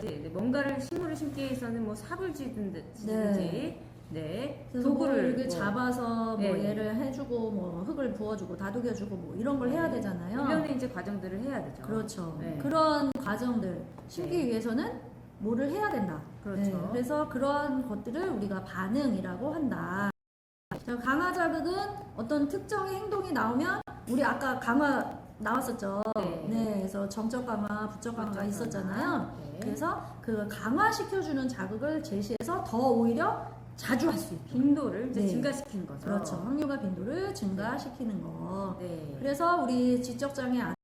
A: 네. 뭔가를 식물을 심기 위해서는 뭐 삽을 쥐든지, 네.
B: 그래서
A: 도구를
B: 이렇게
A: 뭐
B: 잡아서 뭐
A: 네.
B: 얘를 해주고 뭐 흙을 부어주고 다독여주고 뭐 이런 걸 해야 되잖아요.
A: 일련의 이제 과정들을 해야 되죠.
B: 그렇죠.
A: 네.
B: 그런 과정들 심기
A: 네.
B: 위해서는 뭐를 해야 된다.
A: 그렇죠.
B: 그래서 그러한 것들을 우리가 반응이라고 한다. 자, 강화 자극은 어떤 특정의 행동이 나오면 우리 아까 강화 나왔었죠.
A: 네.
B: 그래서 정적 강화, 부적 강화가
A: 부적
B: 있었잖아요.
A: 강화. 네.
B: 그래서 그 강화시켜주는 자극을 제시해서 더 오히려 자주 할 수 있게.
A: 빈도를 이제
B: 네.
A: 증가시키는 거죠.
B: 그렇죠. 확률과 빈도를 증가시키는 거.
A: 네.
B: 그래서 우리 지적장애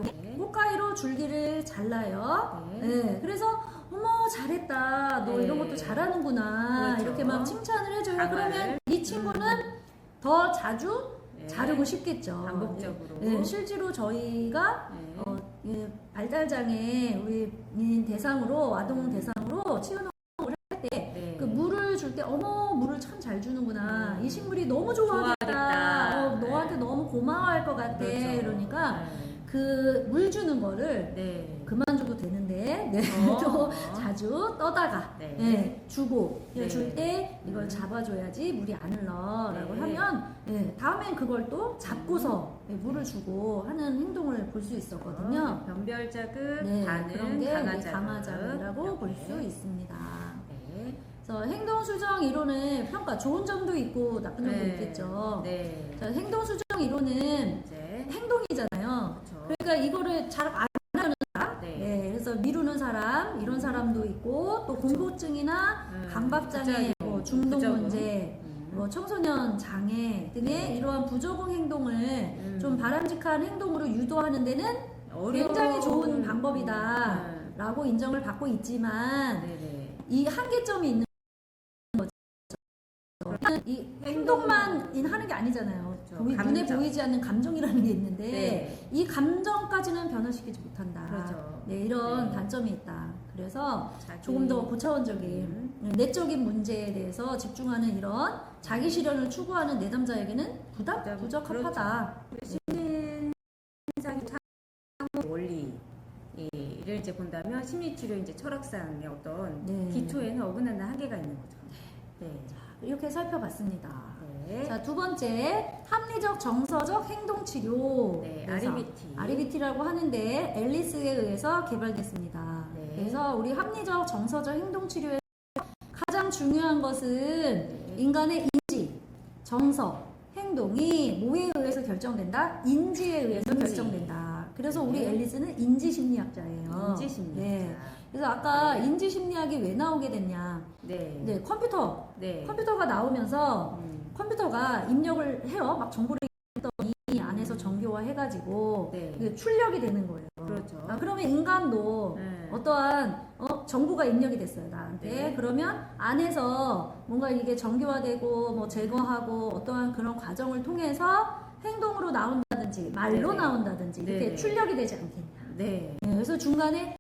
A: 네.
B: 꽃가위로 줄기를 잘라요.
A: 네.
B: 네. 그래서 어머 잘했다. 너
A: 네.
B: 이런 것도 잘하는구나.
A: 그렇죠.
B: 이렇게 막 칭찬을 해줘요.
A: 강화를.
B: 그러면 이 친구는 더 자주
A: 네.
B: 자르고 싶겠죠.
A: 반복적으로.
B: 네. 실제로 저희가
A: 네.
B: 발달장애 우리 대상으로 아동 대상으로 치유농을 할 때 그
A: 네.
B: 물을 줄 때 어머 물을 참 잘 주는구나. 이 식물이 너무
A: 좋아하겠다.
B: 좋아하겠다. 너한테
A: 네.
B: 너무 고마워할 것 같아.
A: 그렇죠.
B: 그러니까
A: 네.
B: 그 물 주는 거를
A: 네.
B: 그만 줘도 되는데 네. 또 자주 떠다가
A: 네.
B: 네. 주고
A: 네.
B: 줄 때 이걸 잡아줘야지 물이 안 흘러라고
A: 네.
B: 하면 다음엔 그걸 또 잡고서 물을 주고 하는 행동을 볼 수 있었거든요.
A: 변별 자극,
B: 네,
A: 반응,
B: 그런 게
A: 강화 자극.
B: 강화자극이라고 볼
A: 이렇게.
B: 수 있습니다.
A: 네.
B: 그래서 행동 수정 이론은 평가 좋은 점도 있고 나쁜 점도
A: 네.
B: 있겠죠.
A: 네.
B: 자, 행동 수정 이론은
A: 이제
B: 행동이잖아요.
A: 그렇죠.
B: 그러니까 이거를 잘 안 하는 사람,
A: 네.
B: 그래서 미루는 사람 이런 사람도 있고 또 공포증이나 강박장애,
A: 부작용,
B: 중독
A: 부작용.
B: 문제, 뭐 청소년 장애 등의 이러한 부조공 행동을 좀 바람직한 행동으로 유도하는 데는 굉장히 좋은 방법이다라고 인정을 받고 있지만
A: 네네.
B: 이 한계점이 있는 거죠. 우리는 이 행동만 하는 게 아니잖아요.
A: 그렇죠.
B: 눈에
A: 감정.
B: 보이지 않는 감정이라는 게 있는데
A: 네.
B: 이 감정까지는 변화시키지 못한다.
A: 그렇죠.
B: 네, 이런
A: 네.
B: 단점이 있다. 그래서
A: 자기-
B: 조금 더 고차원적인 내적인 문제에 대해서 집중하는 이런 자기 실현을 추구하는 내담자에게는 부적합하다.
A: 심리상의 원리를 이제 본다면 심리치료 이제 철학상의 어떤
B: 네.
A: 기초에는 어긋나는 한계가 있는 거죠. 네.
B: 이렇게 살펴봤습니다.
A: 네.
B: 자, 두 번째, 합리적 정서적 행동 치료.
A: 네,
B: 그래서
A: REBT.
B: REBT라고 하는데 앨리스에 의해서 개발됐습니다.
A: 네.
B: 그래서 우리 합리적 정서적 행동 치료에 가장 중요한 것은
A: 네.
B: 인간의 인지, 정서, 행동이 뭐에 의해서 결정된다? 인지에 의해서
A: 인지.
B: 결정된다. 그래서 우리
A: 네.
B: 앨리스는 인지심리학자예요.
A: 인지심리학자.
B: 네. 그래서 아까
A: 네.
B: 인지심리학이 왜 나오게 됐냐?
A: 네.
B: 네, 컴퓨터.
A: 네.
B: 컴퓨터가 나오면서 컴퓨터가 입력을 해요. 막 정보를 입력했더니 안에서 정교화 해가지고
A: 네.
B: 이게 출력이 되는 거예요.
A: 그렇죠.
B: 그러면 인간도
A: 네.
B: 어떠한 정보가 입력이 됐어요, 나한테.
A: 네.
B: 그러면 안에서 뭔가 이게 정교화되고 뭐 제거하고 어떠한 그런 과정을 통해서 행동으로 나온다든지 말로
A: 네네.
B: 나온다든지 이렇게
A: 네네.
B: 출력이 되지 않겠냐.
A: 네.
B: 네, 그래서 중간에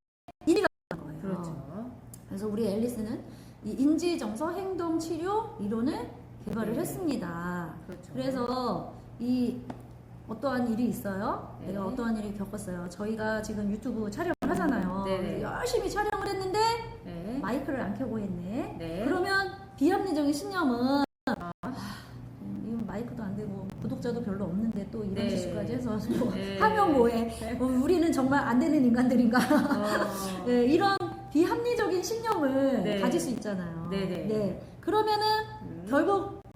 B: 인지가 나는 거예요.
A: 그렇죠.
B: 그래서 우리 앨리스는 이 인지정서 행동 치료 이론을 개발을
A: 네.
B: 했습니다.
A: 그렇죠.
B: 그래서 이 어떠한 일이 있어요.
A: 네.
B: 내가 어떠한 일을 겪었어요. 저희가 지금 유튜브 촬영을 하잖아요.
A: 네네.
B: 그래서 열심히 촬영을 했는데
A: 네.
B: 마이크를 안 켜고 했네.
A: 네.
B: 그러면 비합리적인 신념은 이건 마이크도 안 되고 구독자도 별로 없는데 또 이런
A: 네.
B: 짓까지 해서 뭐
A: 네.
B: 하면 뭐해. 우리는 정말 안 되는 인간들인가. 네, 이런 비합리적인 신념을
A: 네.
B: 가질 수 있잖아요.
A: 네네.
B: 네. 그러면은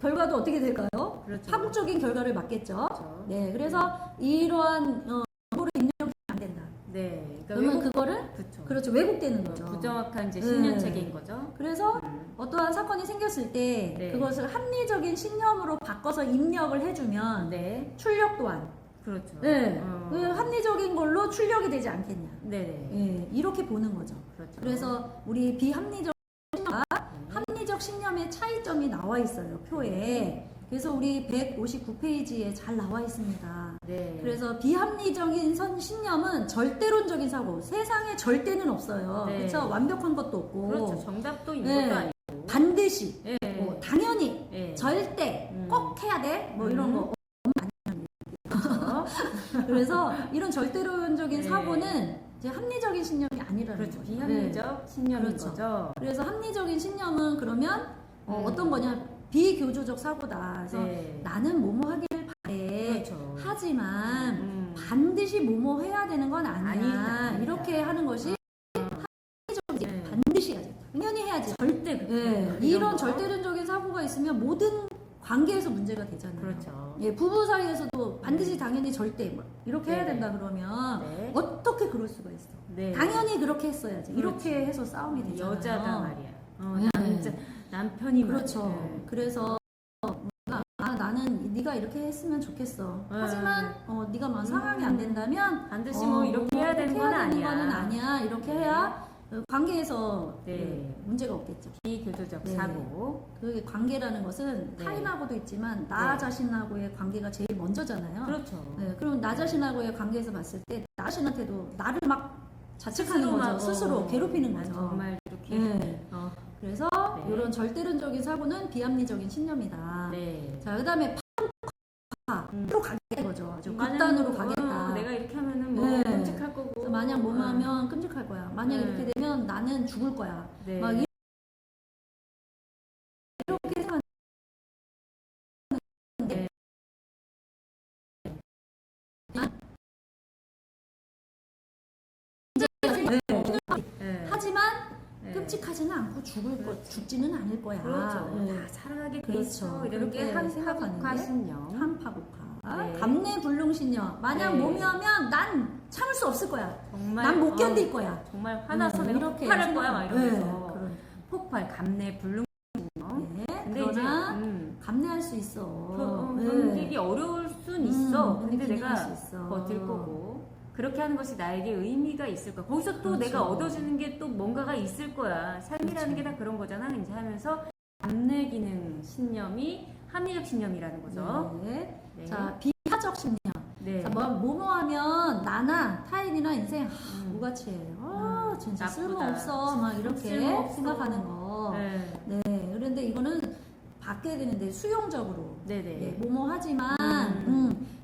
B: 결과도 어떻게 될까요?
A: 그렇죠.
B: 파국적인 결과를 맞겠죠.
A: 그렇죠.
B: 네. 그래서 이러한 정보를 입력이 안 된다.
A: 네.
B: 그러면 그거를
A: 그렇죠.
B: 그렇죠. 왜곡되는 거죠.
A: 부정확한 이제
B: 네.
A: 신념 체계인 거죠.
B: 그래서 어떠한 사건이 생겼을 때
A: 네.
B: 그것을 합리적인 신념으로 바꿔서 입력을 해주면
A: 네.
B: 출력 또한
A: 그렇죠.
B: 네. 그 합리적인 걸로 출력이 되지 않겠냐.
A: 네네.
B: 네. 이렇게 보는 거죠.
A: 그렇죠.
B: 그래서 우리 비합리적 신념과 합리적 신념의 차이점이 나와 있어요, 표에. 그래서 우리 159페이지에 잘 나와 있습니다.
A: 네.
B: 그래서 비합리적인 신념은 절대론적인 사고, 세상에 절대는 없어요.
A: 네.
B: 그렇죠? 완벽한 것도 없고.
A: 그렇죠. 정답도 있는
B: 네.
A: 것도 아니고.
B: 반드시,
A: 네.
B: 뭐 당연히,
A: 네.
B: 절대, 꼭 해야 돼, 뭐 이런 거.
A: 그렇죠.
B: 그래서 이런 절대론적인
A: 네.
B: 사고는 이제 합리적인 신념이 아니라는
A: 그렇죠.
B: 거죠.
A: 비합리적 신념인
B: 그렇죠.
A: 거죠.
B: 그래서 합리적인 신념은 그러면 어떤 거냐, 비교조적 사고다. 그래서
A: 네.
B: 나는 뭐뭐 하기를 바래.
A: 그렇죠.
B: 하지만 반드시 뭐뭐 해야 되는 건 아니야.
A: 아니다.
B: 이렇게 하는 것이 합리적이지.
A: 네.
B: 반드시 해야지. 당연히 해야지.
A: 절대
B: 네. 이런 절대론적인 사고가 있으면 모든 관계에서 문제가 되잖아요.
A: 그렇죠.
B: 예, 부부 사이에서도 반드시 당연히 절대 뭐 이렇게 해야
A: 네.
B: 된다 그러면
A: 네.
B: 어떻게 그럴 수가 있어?
A: 네.
B: 당연히 그렇게 했어야지. 이렇게
A: 그렇죠.
B: 해서 싸움이 되잖아요.
A: 여자다 말이야.
B: 네.
A: 남편이
B: 그렇죠.
A: 말이야.
B: 그래서 나는 네가 이렇게 했으면 좋겠어.
A: 네.
B: 하지만 네가 뭐 상황이 안 된다면
A: 반드시 뭐 이렇게 해야 되는 건 아니야.
B: 거는 아니야. 이렇게 해야 관계에서
A: 네.
B: 문제가 없겠죠.
A: 비교조적
B: 네.
A: 사고.
B: 그 관계라는 것은
A: 네.
B: 타인하고도 있지만 나
A: 네.
B: 자신하고의 관계가 제일 먼저잖아요.
A: 그렇죠.
B: 네, 그럼 나 자신하고의 관계에서 봤을 때 나 자신한테도 나를 막 자책하는 거죠. 스스로 괴롭히는
A: 난
B: 거죠.
A: 정말 이렇게.
B: 네. 그래서
A: 네.
B: 이런 절대론적인 사고는 비합리적인 신념이다.
A: 네.
B: 자, 그다음에 파로 가겠다는 거죠. 아주
A: 만약
B: 극단으로
A: 뭐,
B: 가겠다.
A: 내가 이렇게 하면은 뭐
B: 네.
A: 끔찍할 거고.
B: 그래서 만약 뭐뭐 하면 끔찍할 거야. 만약
A: 네.
B: 이렇게 되면 나는 죽을 거야.
A: 네.
B: 막 이렇게 생각하는
A: 네. 네.
B: 하지만
A: 네.
B: 끔찍하지는 않고 죽지는 않을 거야.
A: 그렇죠.
B: 네.
A: 다 살아가게 돼
B: 그렇죠.
A: 있어. 이런 게
B: 그렇게
A: 한
B: 생각하는
A: 생각과
B: 게
A: 신념.
B: 한파국화.
A: 네.
B: 감내불능신념. 만약
A: 네.
B: 몸이하면 난 참을 수 없을 거야.
A: 정말
B: 난 못 견딜 거야.
A: 정말 화나서 내가
B: 이렇게
A: 폭발할 거야 막 이러면서
B: 네, 그런.
A: 폭발, 감내, 불능.
B: 네.
A: 근데
B: 그러나
A: 이제
B: 감내할 수 있어.
A: 견디기 어려울 순 있어. 근데 내가
B: 수 있어.
A: 버틸 거고 그렇게 하는 것이 나에게 의미가 있을 거야. 거기서 또
B: 그렇죠.
A: 내가 얻어지는 게 또 뭔가가 있을 거야. 삶이라는
B: 그렇죠.
A: 게 다 그런 거잖아. 이제 하면서 감내 기능 신념이 합리적 신념이라는 거죠.
B: 네.
A: 네.
B: 자, 비하적 신념.
A: 네.
B: 자, 뭐뭐 하면 나나 타인이나 인생 무가치해. 진짜
A: 나쁘다.
B: 쓸모없어. 막 이렇게
A: 쓸모없어.
B: 생각하는 거.
A: 네.
B: 네. 그런데 이거는 바뀌어야 되는데 수용적으로.
A: 네네.
B: 네, 뭐뭐 하지만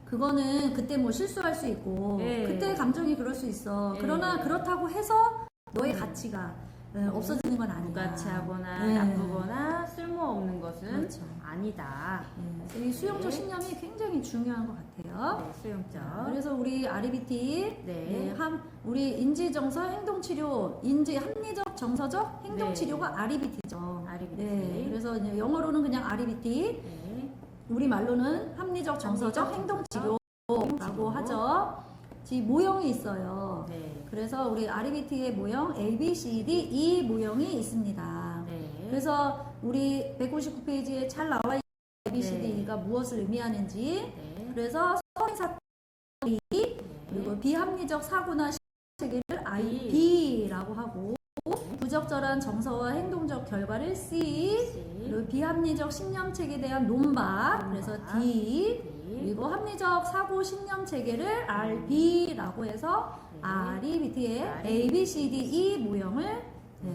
B: 그거는 그때 뭐 실수할 수 있고
A: 네.
B: 그때 감정이 그럴 수 있어.
A: 네.
B: 그러나 그렇다고 해서 너의 가치가 없어지는 건 아니다.
A: 무가치하거나
B: 네.
A: 나쁘거나 쓸모없는 것은
B: 그렇죠.
A: 아니다.
B: 그래서 이 수용적 신념이 굉장히 중요한 것 같아요.
A: 네, 수용적.
B: 그래서 우리 RBT
A: 네.
B: 우리 인지정서 행동치료 합리적 정서적 행동치료가 RBT죠.
A: RBT.
B: 네, 그래서 이제 영어로는 그냥 RBT,
A: 네.
B: 우리 말로는 합리적 정서적 행동치료라고 하죠. 이 모형이 있어요.
A: 네.
B: 그래서 우리 RBT의 모형 A, B, C, D, E 모형이 있습니다.
A: 네.
B: 그래서 우리 199페이지에 잘 나와 있는 A, B, C,
A: 네.
B: D, E가 무엇을 의미하는지.
A: 네.
B: 그래서 서인사건이 그리고 비합리적 사고나 체계를 B라고 하고 부적절한 정서와 행동적 결과를 C, 그리고 비합리적 신념체계에 대한 논박, 그래서 D, 그리고 합리적 사고 신념 체계를 RB라고 해서 REBT의 A, B, C, D, E 모형을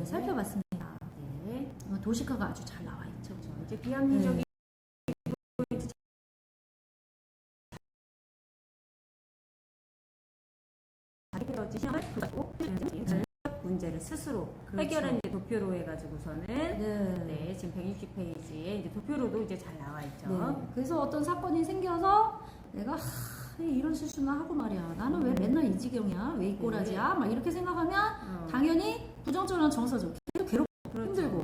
B: 살펴봤습니다.
A: 네.
B: 도식화가 아주 잘 나와 있죠.
A: 이제 비합리적인 시험을 가지고 문제를 스스로 해결한 이제 도표로 해가지고서는 네, 지금 160페이지에 이제 도표로도 이제 잘 나와 있죠.
B: 네. 그래서 어떤 사건이 생겨서 내가 이런 실수만 하고 말이야. 나는 왜 맨날 이 지경이야? 왜 이 꼬라지야? 막 이렇게 생각하면 당연히 부정적인 정서죠. 계속 괴롭고 힘들고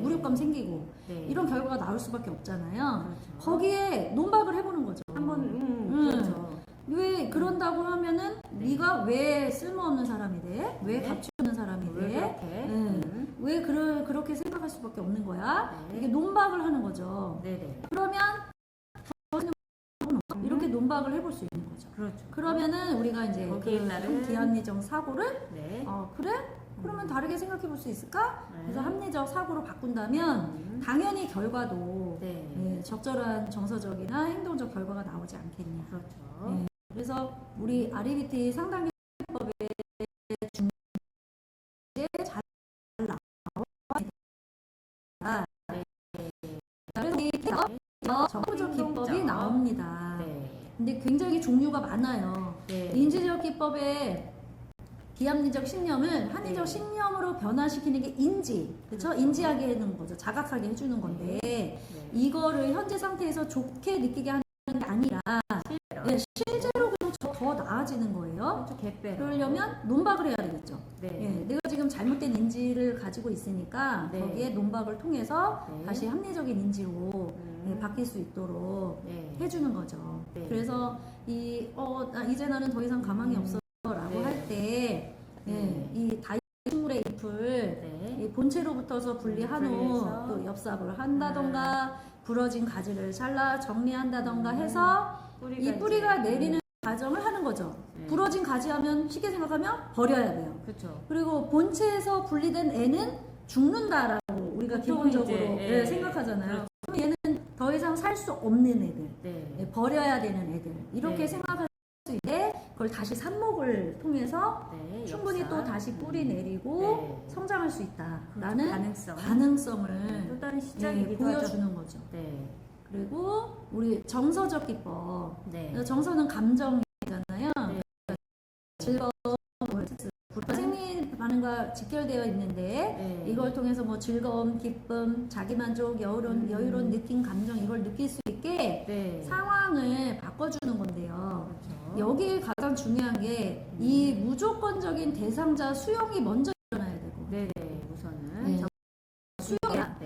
B: 무력감 생기고 이런 결과가 나올 수밖에 없잖아요.
A: 그렇죠.
B: 거기에 논박을 해보는 거죠.
A: 한번 그렇죠.
B: 왜 그런다고 하면은 네가 왜 쓸모없는 사람이 돼? 왜
A: 네.
B: 가치 없는 사람이
A: 왜
B: 돼?
A: 그렇게?
B: 왜 그렇게 생각할 수밖에 없는 거야?
A: 네.
B: 이게 논박을 하는 거죠.
A: 네네.
B: 그러면 이렇게 논박을 해볼 수 있는 거죠.
A: 그렇죠.
B: 그러면은 우리가 이제
A: 거기에 따른
B: 비합리적 사고를
A: 네.
B: 그래? 그러면 다르게 생각해 볼 수 있을까?
A: 네.
B: 그래서 합리적 사고로 바꾼다면 당연히 결과도
A: 네.
B: 적절한 정서적이나 행동적 결과가 나오지 않겠냐.
A: 그렇죠.
B: 네. 그래서 우리 REBT 상담 기법의 중에 잘 나와. 그래서 정보적 기법이 나옵니다.
A: 네.
B: 근데 굉장히 종류가 많아요.
A: 네.
B: 인지적 기법의 비합리적 신념을 합리적 신념으로 변화시키는 게 인지, 그렇죠? 인지하게 해주는 거죠. 자각하게 해주는 건데 이거를 현재 상태에서 좋게 느끼게 하는 게 아니라 실제로 그냥 더 나아지는 거예요. 그러려면 논박을 해야 되겠죠. 내가 지금 잘못된 인지를 가지고 있으니까 거기에 논박을 통해서 다시 합리적인 인지로 바뀔 수 있도록 해주는 거죠. 그래서 나 이제 나는 더 이상 가망이 없어라고 할 때 이 다이식물의 잎을 이 본체로부터서 분리한 후 또 엽삽을 한다던가 부러진 가지를 잘라 정리한다던가 해서 이 뿌리가 내리는 과정을 하는 거죠. 부러진 가지 하면 쉽게 생각하면 버려야 돼요.
A: 그렇죠.
B: 그리고 본체에서 분리된 애는 죽는다라고 우리가 기본적으로 생각하잖아요. 그럼 얘는 더 이상 살 수 없는 애들, 버려야 되는 애들 이렇게 생각할 수 있는데 그걸 다시 삽목을 통해서 충분히 또 다시 뿌리 내리고 성장할 수 있다라는 가능성을
A: 또 다른 시작이기도
B: 보여주는 거죠. 그리고 우리 정서적 기법. 정서는 감정이잖아요. 즐거움, 생리 반응과 직결되어 있는데 이걸 통해서 뭐 즐거움, 기쁨, 자기만족, 여유로운 느낌, 감정 이걸 느낄 수 있게 상황을 바꿔주는 건데요. 여기에 가장 중요한 게 이 무조건적인 대상자 수용이 먼저 일어나야 되고
A: 우선은
B: 수용이야.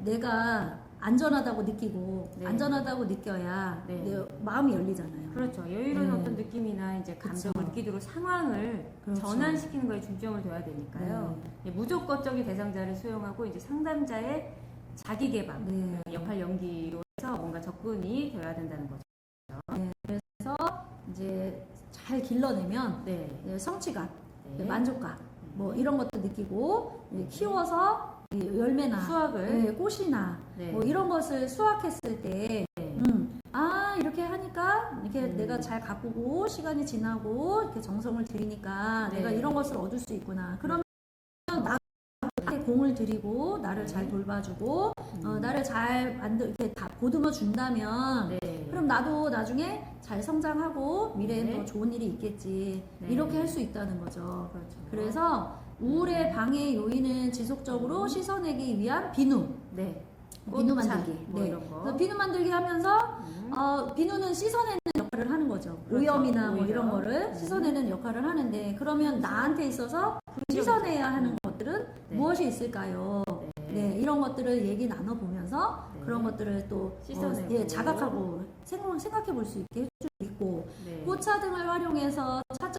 B: 내가 안전하다고 느끼고 안전하다고 느껴야 내 마음이 열리잖아요.
A: 그렇죠. 여유로운 어떤 느낌이나 이제 감정을 느끼도록 상황을 전환시키는 거에 중점을 둬야 되니까요. 무조건적인 대상자를 수용하고 이제 상담자의 자기 개방, 역할 연기로 해서 뭔가 접근이 되어야 된다는 거죠.
B: 그래서 이제 잘 길러내면 성취감, 만족감 뭐 이런 것도 느끼고 키워서 이 열매나
A: 수확을
B: 꽃이나
A: 네.
B: 뭐 이런 것을 수확했을 때 이렇게 하니까 이렇게 내가 잘 가꾸고 시간이 지나고 이렇게 정성을 들이니까
A: 네.
B: 내가 이런 것을 얻을 수 있구나. 그러면 나한테 공을 들이고 나를 잘 돌봐주고 나를 잘 이렇게 다 보듬어 준다면
A: 네.
B: 그럼 나도 나중에 잘 성장하고 미래에
A: 네.
B: 더 좋은 일이 있겠지.
A: 네.
B: 이렇게 할 수 있다는 거죠.
A: 그렇죠.
B: 그래서 우울의 방해 요인은 지속적으로 씻어내기 위한 비누.
A: 네.
B: 비누
A: 꽃차,
B: 만들기.
A: 뭐
B: 네.
A: 이런 거.
B: 그래서 비누 만들기 하면서 비누는 씻어내는 역할을 하는 거죠.
A: 그렇죠.
B: 오염이나 뭐
A: 오히려.
B: 이런 거를 씻어내는 역할을 하는데 그러면 나한테 있어서 씻어내야 하는 것들은
A: 네.
B: 무엇이 있을까요? 네, 이런 것들을 얘기 나눠보면서
A: 네.
B: 그런 것들을 또
A: 씻어내고.
B: 자각하고 생각해 볼 수 있게 해줄 수 있고
A: 네.
B: 꽃차 등을 활용해서 차차차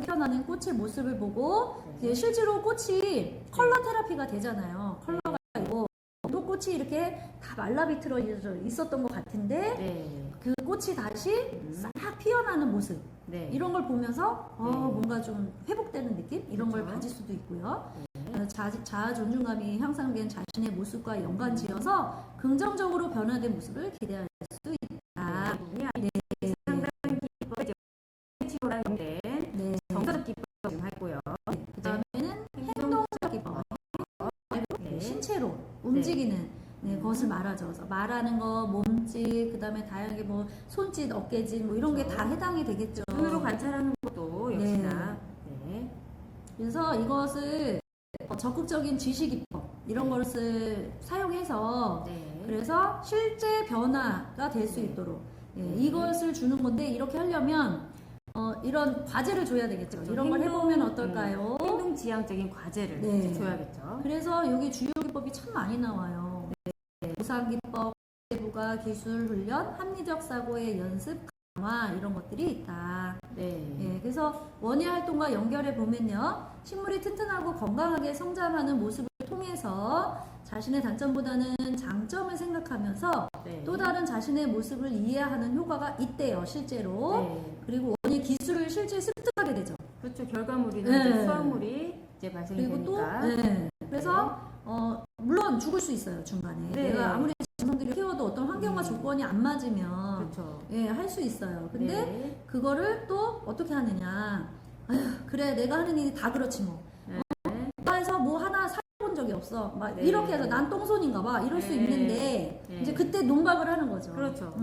B: 피어나는 꽃의 모습을 보고
A: 네.
B: 이제 실제로 꽃이 컬러 테라피가 되잖아요. 컬러가 있고 또 꽃이 이렇게 다 말라 비틀어 있었던 것 같은데
A: 네.
B: 그 꽃이 다시 싹 피어나는 모습
A: 네.
B: 이런 걸 보면서
A: 네.
B: 뭔가 좀 회복되는 느낌 이런 걸
A: 그렇죠.
B: 가질 수도 있고요.
A: 네.
B: 자아 존중감이 향상된 자신의 모습과 연관지어서 긍정적으로 변화된 모습을 기대할 수 있다.
A: 네. 상당히 기법에 치료랑 연계된
B: 네.
A: 정서적 기법을 하고요.
B: 그다음에는 행동적 기법.
A: 네.
B: 신체로 움직이는 것을 말하죠. 그래서 말하는 거, 몸짓, 그다음에 다양하게 뭐 손짓, 어깨짓 뭐 이런 게 다 해당이 되겠죠.
A: 눈으로 관찰하는 것도 역시나 네.
B: 그래서 이것을 적극적인 지시 기법 이런 것을 사용해서
A: 네.
B: 그래서 실제 변화가 될 수 있도록 이것을 주는 건데 이렇게 하려면 이런 과제를 줘야 되겠죠.
A: 그렇죠.
B: 이런 걸 해보면 어떨까요?
A: 행동 지향적인 과제를
B: 네.
A: 이제 줘야겠죠.
B: 그래서 여기 주요 기법이 참 많이 나와요. 보상 기법, 부가 기술 훈련, 합리적 사고의 연습, 강화 이런 것들이 있다.
A: 네.
B: 그래서 원예 활동과 연결해 보면요, 식물이 튼튼하고 건강하게 성장하는 모습을 통해서 자신의 단점보다는 장점을 생각하면서
A: 네.
B: 또 다른 자신의 모습을 이해하는 효과가 있대요, 실제로.
A: 네.
B: 그리고 원예 기술을 실제 습득하게 되죠.
A: 그렇죠. 결과물이나
B: 네.
A: 이제 수확물이 이제 발생이
B: 그리고
A: 되니까.
B: 또 그래서 물론 죽을 수 있어요, 중간에.
A: 네.
B: 내가 아무리 정성들이 키워도 어떤 환경과 조건이 안 맞으면
A: 그렇죠.
B: 할 수 있어요. 근데
A: 네.
B: 그거를 또 어떻게 하느냐. 아휴, 그래, 내가 하는 일이 다 그렇지 뭐. 해서 뭐 하나 살본 적이 없어. 막
A: 네.
B: 이렇게 해서 난 똥손인가 봐. 이럴 수
A: 네.
B: 있는데
A: 네.
B: 이제 그때 농박을 하는 거죠.
A: 그렇죠.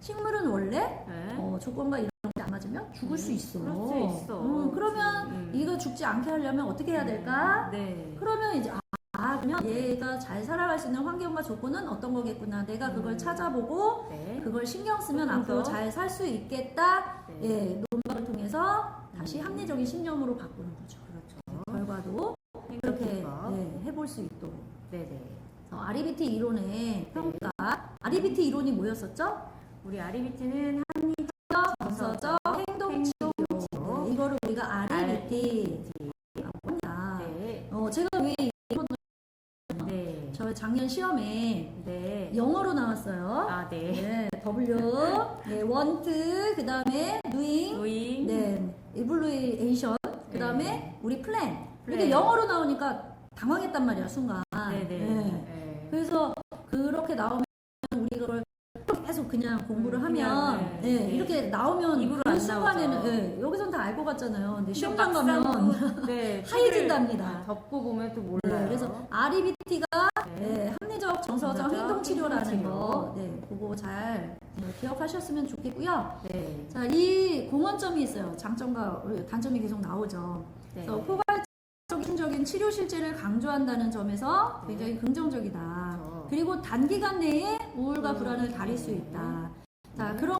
B: 식물은 원래
A: 네.
B: 조건과 이런 게 안 맞으면 죽을 수 있어.
A: 그럴 수 있어.
B: 그러면 이거 죽지 않게 하려면 어떻게 해야 될까?
A: 네.
B: 그러면 이제 그러면 얘가 잘 살아갈 수 있는 환경과 조건은 어떤 거겠구나. 내가 그걸 찾아보고
A: 네.
B: 그걸 신경 쓰면
A: 조금
B: 앞으로
A: 더.
B: 잘 살 수 있겠다.
A: 네.
B: 논박을 통해서 다시 합리적인 신념으로 바꾸는 거죠.
A: 그렇죠.
B: 결과도 이렇게 해볼 수 있도록.
A: 네네.
B: 아리비티 이론의 평가. 아리비티 이론이 뭐였었죠?
A: 우리 아리비티는
B: 정서적 행동 치료. 이거를 우리가 아리비티라고 합니다.
A: 네.
B: 제가 왜 이런
A: 네.
B: 저 작년 시험에
A: 네.
B: 영어로 나왔어요.
A: 아, 네.
B: W, want, 그 다음에 doing,
A: 노잉.
B: evaluation, 그 다음에
A: 네.
B: 우리 plan.
A: 플랜.
B: 이게 영어로 나오니까 당황했단 말이야, 순간.
A: 네네. 네.
B: 그래서 그렇게 나오면 우리 그걸 계속 그냥 공부를 하면
A: 그냥, 네.
B: 이렇게 나오면
A: 입으로
B: 그
A: 안
B: 순간에는
A: 나오죠.
B: 여기선 다 알 것 같잖아요. 근데
A: 근데
B: 시험장
A: 막상
B: 가면
A: 네,
B: 하얘진답니다.
A: 덮고 보면 또 몰라요.
B: 그래서 REBT가 합리적 정서적
A: 정서적
B: 행동 치료라는
A: 행동
B: 거, 그거 잘 기억하셨으면 좋겠고요.
A: 네.
B: 자, 이 공헌점이 있어요. 장점과 단점이 계속 나오죠.
A: 네.
B: 그래서 포괄적인 치료 실제를 강조한다는 점에서
A: 네.
B: 굉장히 긍정적이다.
A: 그렇죠.
B: 그리고 단기간 내에 우울과 불안을 가릴 수 있다. 자, 그런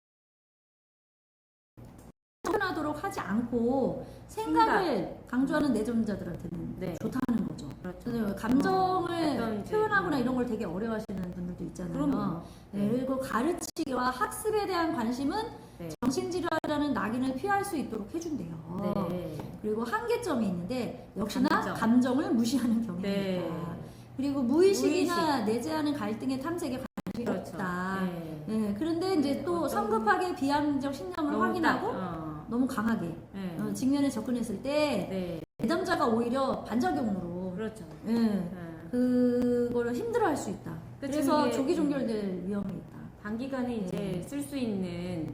B: 하도록 하지 않고 생각을 강조하는 내전자들한테는
A: 네.
B: 좋다는 거죠.
A: 그렇죠.
B: 그래서 감정을
A: 어떤 이제,
B: 표현하거나 이런 걸 되게 어려워하시는 분들도 있잖아요.
A: 그럼요.
B: 그리고 가르치기와 학습에 대한 관심은
A: 네.
B: 정신질환이라는 낙인을 피할 수 있도록 해준대요.
A: 네.
B: 그리고 한계점이 있는데 역시나
A: 감정.
B: 감정을 무시하는 경향이
A: 네.
B: 있다. 그리고 무의식이나 내재하는 갈등의 탐색에 관심이
A: 그렇죠.
B: 없다.
A: 네.
B: 그런데 이제 또 성급하게 비합리적 신념을
A: 너무
B: 확인하고
A: 딱,
B: 너무 강하게 직면에 접근했을 때
A: 네.
B: 내담자가 오히려 반작용으로
A: 그렇죠.
B: 그거를 힘들어할 수 있다.
A: 그쵸,
B: 그래서
A: 이게-
B: 조기 종결될 위험이 있다.
A: 단기간에 이제 쓸 수 있는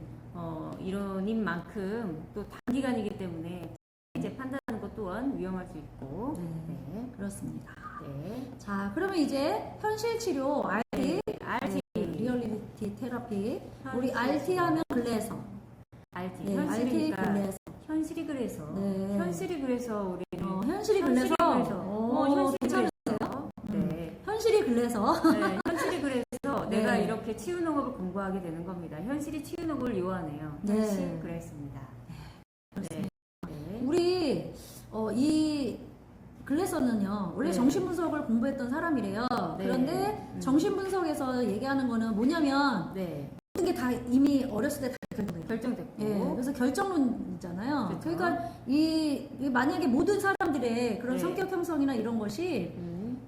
A: 이론인 만큼 또 단기간이기 때문에 이제 판단하는 것 또한 위험할 수 있고.
B: 네, 그렇습니다.
A: 네.
B: 자, 그러면 이제 현실 치료 RT,
A: RT.
B: 리얼리티 테라피. 우리
A: 현실
B: RT 하면 글래서.
A: RT.
B: 네, RT
A: 현실이니까.
B: 글래서.
A: 현실이 그래서.
B: 네.
A: 현실이 그래서 우리는.
B: 현실이 글래서.
A: 현실이
B: 괜찮으세요?
A: 그래서. 네.
B: 현실이 글래서.
A: 네, 현실이 그래서
B: 네.
A: 내가 이렇게 치유농업을 공부하게 되는 겁니다. 현실이 치유농업을 요하네요.
B: 네.
A: 현실 그랬습니다. 네. 네.
B: 우리 이 글래서는요 원래
A: 네.
B: 정신분석을 공부했던 사람이래요.
A: 네.
B: 그런데 정신분석에서 얘기하는 거는 뭐냐면
A: 네.
B: 모든 게 다 이미 어렸을 때 다 결정돼요.
A: 결정됐고.
B: 예, 그래서 결정론이잖아요.
A: 그렇죠.
B: 그러니까 이 만약에 모든 사람들의 그런
A: 네.
B: 성격 형성이나 이런 것이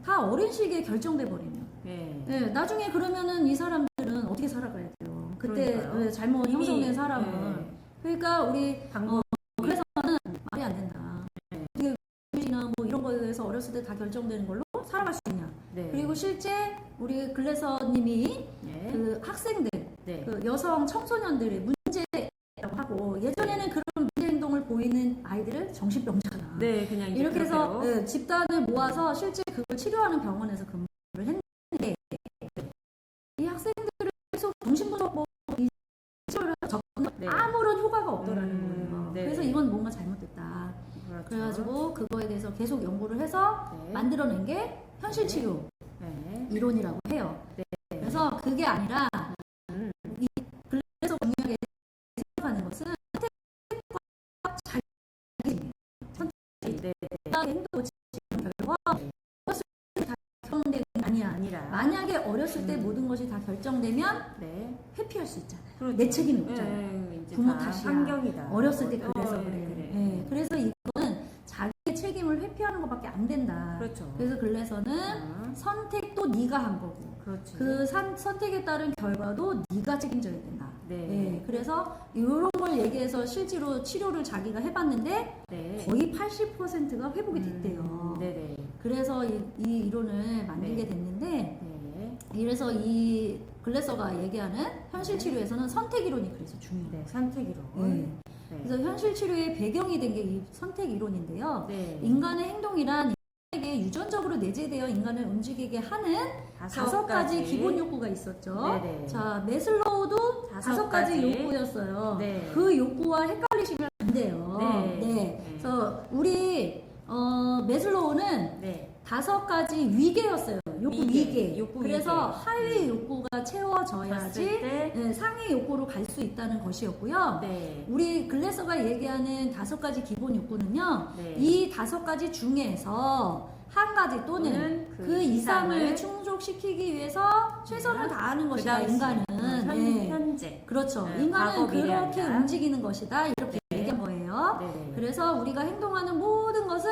B: 다 어린 시기에 결정돼 버리면,
A: 네.
B: 예, 나중에 그러면은 이 사람들은 어떻게 살아가야 돼요? 그때
A: 그러니까요.
B: 예, 잘못
A: 이미,
B: 형성된 사람은.
A: 네.
B: 그러니까 우리
A: 방법.
B: 그래서는 말이 안 된다.
A: 네.
B: 이게 이나 뭐 이런 거에서 어렸을 때 다 결정되는 걸로 살아갈 수 있냐.
A: 네.
B: 그리고 실제 우리 글래서님이
A: 네.
B: 그 학생들,
A: 네.
B: 그 여성 청소년들의 문제라고 하고 예전에는 그런 문제 행동을 보이는 아이들을 정신병자다.
A: 네, 그냥 이제
B: 이렇게 해서
A: 그렇게요.
B: 예, 집단을 모아서 실제 그걸 치료하는 병원에서 근무를 했는데 이 학생들을 계속 정신분석 보고 이 치료를 접근
A: 네.
B: 아무런 효과가 없더라는 거예요.
A: 네.
B: 그래서 이건 뭔가 잘못됐다.
A: 그렇죠.
B: 그래가지고 그거에 대해서 계속 연구를 해서
A: 네.
B: 만들어낸 게 현실
A: 네.
B: 치료
A: 네.
B: 이론이라고 해요.
A: 네.
B: 그래서 그게 아니라
A: 음.
B: 이 글래서 공략에 생각하는 것은 선택과 자기입니다.
A: 네.
B: 행동 지금 결과 어렸을 때 다 결정된 게 아니야.
A: 아니라.
B: 만약에 어렸을 때 모든 것이 다 결정되면
A: 네.
B: 회피할 수 있잖아요.
A: 그렇죠.
B: 내 책임이 없잖아요.
A: 네, 이제
B: 부모
A: 다
B: 탓이야.
A: 환경이다.
B: 어렸을 때 그래서
A: 네,
B: 그래.
A: 그래.
B: 네, 그래서 이거는 자기의 책임을 회피하는 것밖에 안 된다.
A: 그렇죠.
B: 그래서 글래서는
A: 아,
B: 선택도 네가 한 거고
A: 그렇지.
B: 그 선택에 따른 결과도 네가 책임져야 된다.
A: 네.
B: 그래서 이런 걸 얘기해서 실제로 치료를 자기가 해봤는데
A: 네.
B: 거의 80%가 회복이 됐대요.
A: 네네.
B: 그래서 이 이론을 만들게
A: 네.
B: 됐는데
A: 네.
B: 이래서 이 글래서가 얘기하는 현실 치료에서는 선택 이론이 그래서 중요해요.
A: 네. 선택이로.
B: 네. 그래서 현실 치료의 배경이 된 게 이 선택 이론인데요.
A: 네.
B: 인간의 행동이란 인간에게 유전적으로 내재되어 인간을 움직이게 하는 다섯 가지 기본 욕구가 있었죠.
A: 네네.
B: 자, 메슬로우도 다섯 가지 욕구였어요.
A: 네.
B: 그 욕구와 헷갈리시면 안 돼요.
A: 네.
B: 그래서 우리 메슬로우는
A: 네.
B: 다섯 가지 위계였어요. 욕구 위계.
A: 욕구
B: 그래서
A: 위계.
B: 하위 욕구가
A: 봤을
B: 채워져야지
A: 때.
B: 네, 상위 욕구로 갈 수 있다는 것이었고요.
A: 네.
B: 우리 글래서가 얘기하는 다섯 가지 기본 욕구는요.
A: 네.
B: 이 다섯 가지 중에서 한 가지 또는
A: 또는
B: 그 이상을 충족시키기 위해서 최선을 다하는
A: 그
B: 것이다.
A: 당시,
B: 인간은. 네.
A: 현재.
B: 그렇죠.
A: 네,
B: 인간은
A: 과거, 미래
B: 그렇게
A: 아니라.
B: 움직이는 것이다. 이렇게
A: 네.
B: 얘기한 거예요.
A: 네네.
B: 그래서 우리가 행동하는 모든 것은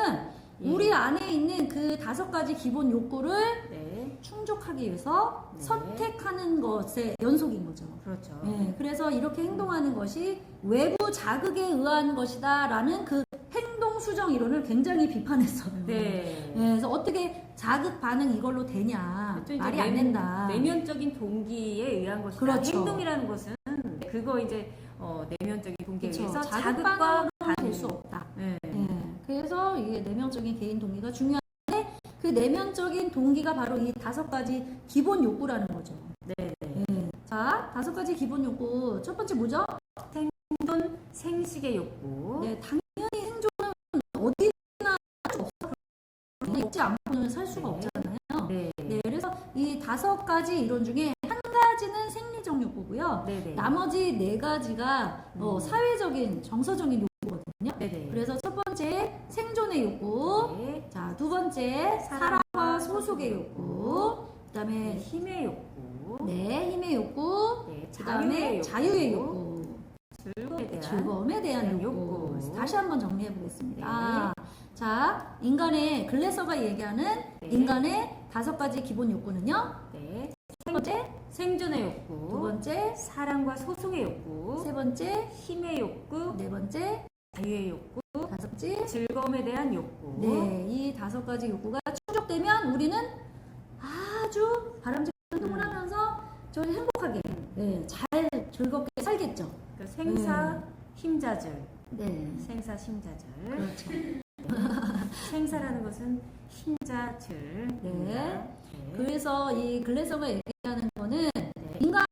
A: 예.
B: 우리 안에 있는 그 다섯 가지 기본 욕구를
A: 네.
B: 충족하기 위해서
A: 네.
B: 선택하는 것의 연속인 거죠.
A: 그렇죠.
B: 네, 그래서 이렇게 행동하는 것이 외부 자극에 의한 것이다라는 그 행동 수정 이론을 굉장히 비판했어요.
A: 네.
B: 그래서 어떻게 자극 반응 이걸로 되냐
A: 그렇죠. 이제
B: 말이 안 된다.
A: 내면적인 동기에 의한 것이다.
B: 그렇죠.
A: 행동이라는 것은 그거 이제 내면적인 동기에
B: 그렇죠.
A: 의해서
B: 자극
A: 자극과
B: 반응으로
A: 반응.
B: 될 수 없다.
A: 네.
B: 그래서 이게 내면적인 개인 동기가 중요한데 그 내면적인 동기가 바로 이 다섯 가지 기본 욕구라는 거죠.
A: 네.
B: 자, 다섯 가지 기본 욕구. 첫 번째 뭐죠?
A: 생존, 생식의 욕구.
B: 네, 당연히 생존은 어디나 없어. 있지 않고는 살 수가
A: 네.
B: 없잖아요.
A: 네.
B: 네, 그래서 이 다섯 가지 이론 중에 한 가지는 생리적 욕구고요.
A: 네네.
B: 나머지 네 가지가 사회적인, 정서적인 욕구거든요.
A: 네네.
B: 그래서 첫 번째 생존의 욕구.
A: 네.
B: 자, 두 번째 사랑과 소속의 욕구. 그다음에
A: 힘의 욕구.
B: 네, 힘의 욕구.
A: 네.
B: 그다음에 자유의 욕구.
A: 즐거움에 대한
B: 즐거움에 대한 욕구.
A: 욕구.
B: 다시 한번 정리해 보겠습니다.
A: 네.
B: 자, 인간의 글래서가 얘기하는
A: 네.
B: 인간의 다섯 가지 기본 욕구는요.
A: 네.
B: 첫 번째,
A: 생존의 욕구.
B: 두 번째,
A: 사랑과 소속의 욕구.
B: 세 번째,
A: 힘의 욕구.
B: 네 번째,
A: 자유의 욕구.
B: 다섯째.
A: 즐거움에 대한 욕구.
B: 네, 이 다섯 가지 욕구가 충족되면 우리는 아주 바람직한 행동을 하면서 저 행복하게 네, 잘 즐겁게 살겠죠.
A: 그러니까 생사 힘자절.
B: 네.
A: 생사 힘자절.
B: 그렇죠.
A: 생사라는 것은 힘자절.
B: 네. 그래서 이 글래서가 얘기하는 거는 인간의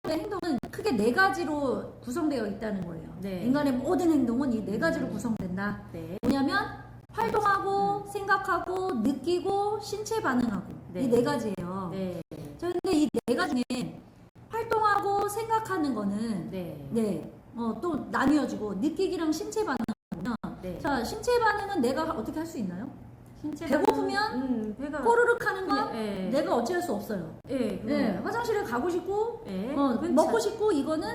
B: 행동은 크게 네 가지로 구성되어 있다는 거예요.
A: 네.
B: 인간의 모든 행동은 이 네 가지로 구성된다.
A: 네.
B: 뭐냐면 활동하고 생각하고 느끼고 신체 반응하고
A: 네.
B: 이 네 가지예요.
A: 네.
B: 저 근데 이 네 가지 중에 활동하고 생각하는 거는
A: 네.
B: 또 나뉘어지고 느끼기랑 신체 반응하면
A: 네.
B: 자 신체 반응은 내가 어떻게 할 수 있나요?
A: 신체
B: 배고프면
A: 배가
B: 꼬르륵 하는 건
A: 네.
B: 내가 어찌할 수 없어요.
A: 네.
B: 화장실에 가고 싶고
A: 네.
B: 먹고 싶고 이거는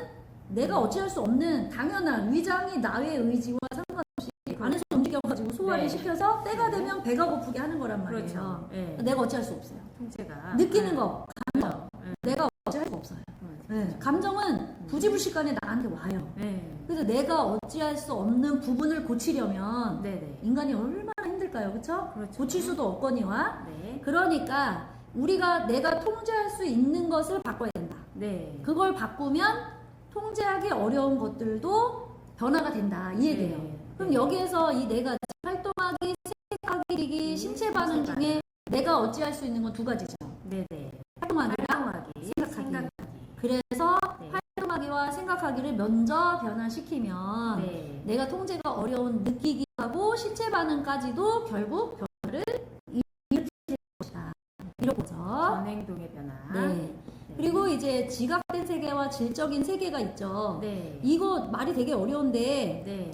B: 내가 어찌할 수 없는 당연한 위장이 나의 의지와 상관없이 안에서 움직여가지고 소화를
A: 네.
B: 시켜서 때가 되면 배가 고프게 하는 거란 말이에요.
A: 그렇죠. 네.
B: 내가 어찌할 수 없어요.
A: 통제가
B: 느끼는 거, 감정.
A: 네.
B: 내가 어찌할 수 없어요. 감정은 부지불식간에 나한테 와요.
A: 네.
B: 그래서 내가 어찌할 수 없는 부분을 고치려면
A: 네.
B: 인간이 얼마나 힘들까요? 그렇죠?
A: 그렇죠.
B: 고칠 수도 없거니와
A: 네.
B: 그러니까 내가 통제할 수 있는 것을 바꿔야 된다.
A: 네.
B: 그걸 바꾸면 통제하기 어려운 것들도 변화가 된다. 이 얘기예요.
A: 네.
B: 그럼 여기에서 이 네 가지 활동하기, 생각하기, 느끼기, 신체 반응 중에 내가 어찌할 수 있는 건 두 가지죠.
A: 네.
B: 활동하기랑 생각하기. 그래서
A: 네.
B: 활동하기와 생각하기를 먼저 변화시키면
A: 네.
B: 내가 통제가 어려운 느끼기하고 신체 반응까지도 결국 변화를 일으킬 것이다. 이런 거죠.
A: 전행동의 변화.
B: 네. 그리고 이제 지각된 세계와 질적인 세계가 있죠.
A: 네.
B: 이거 말이 되게 어려운데
A: 네.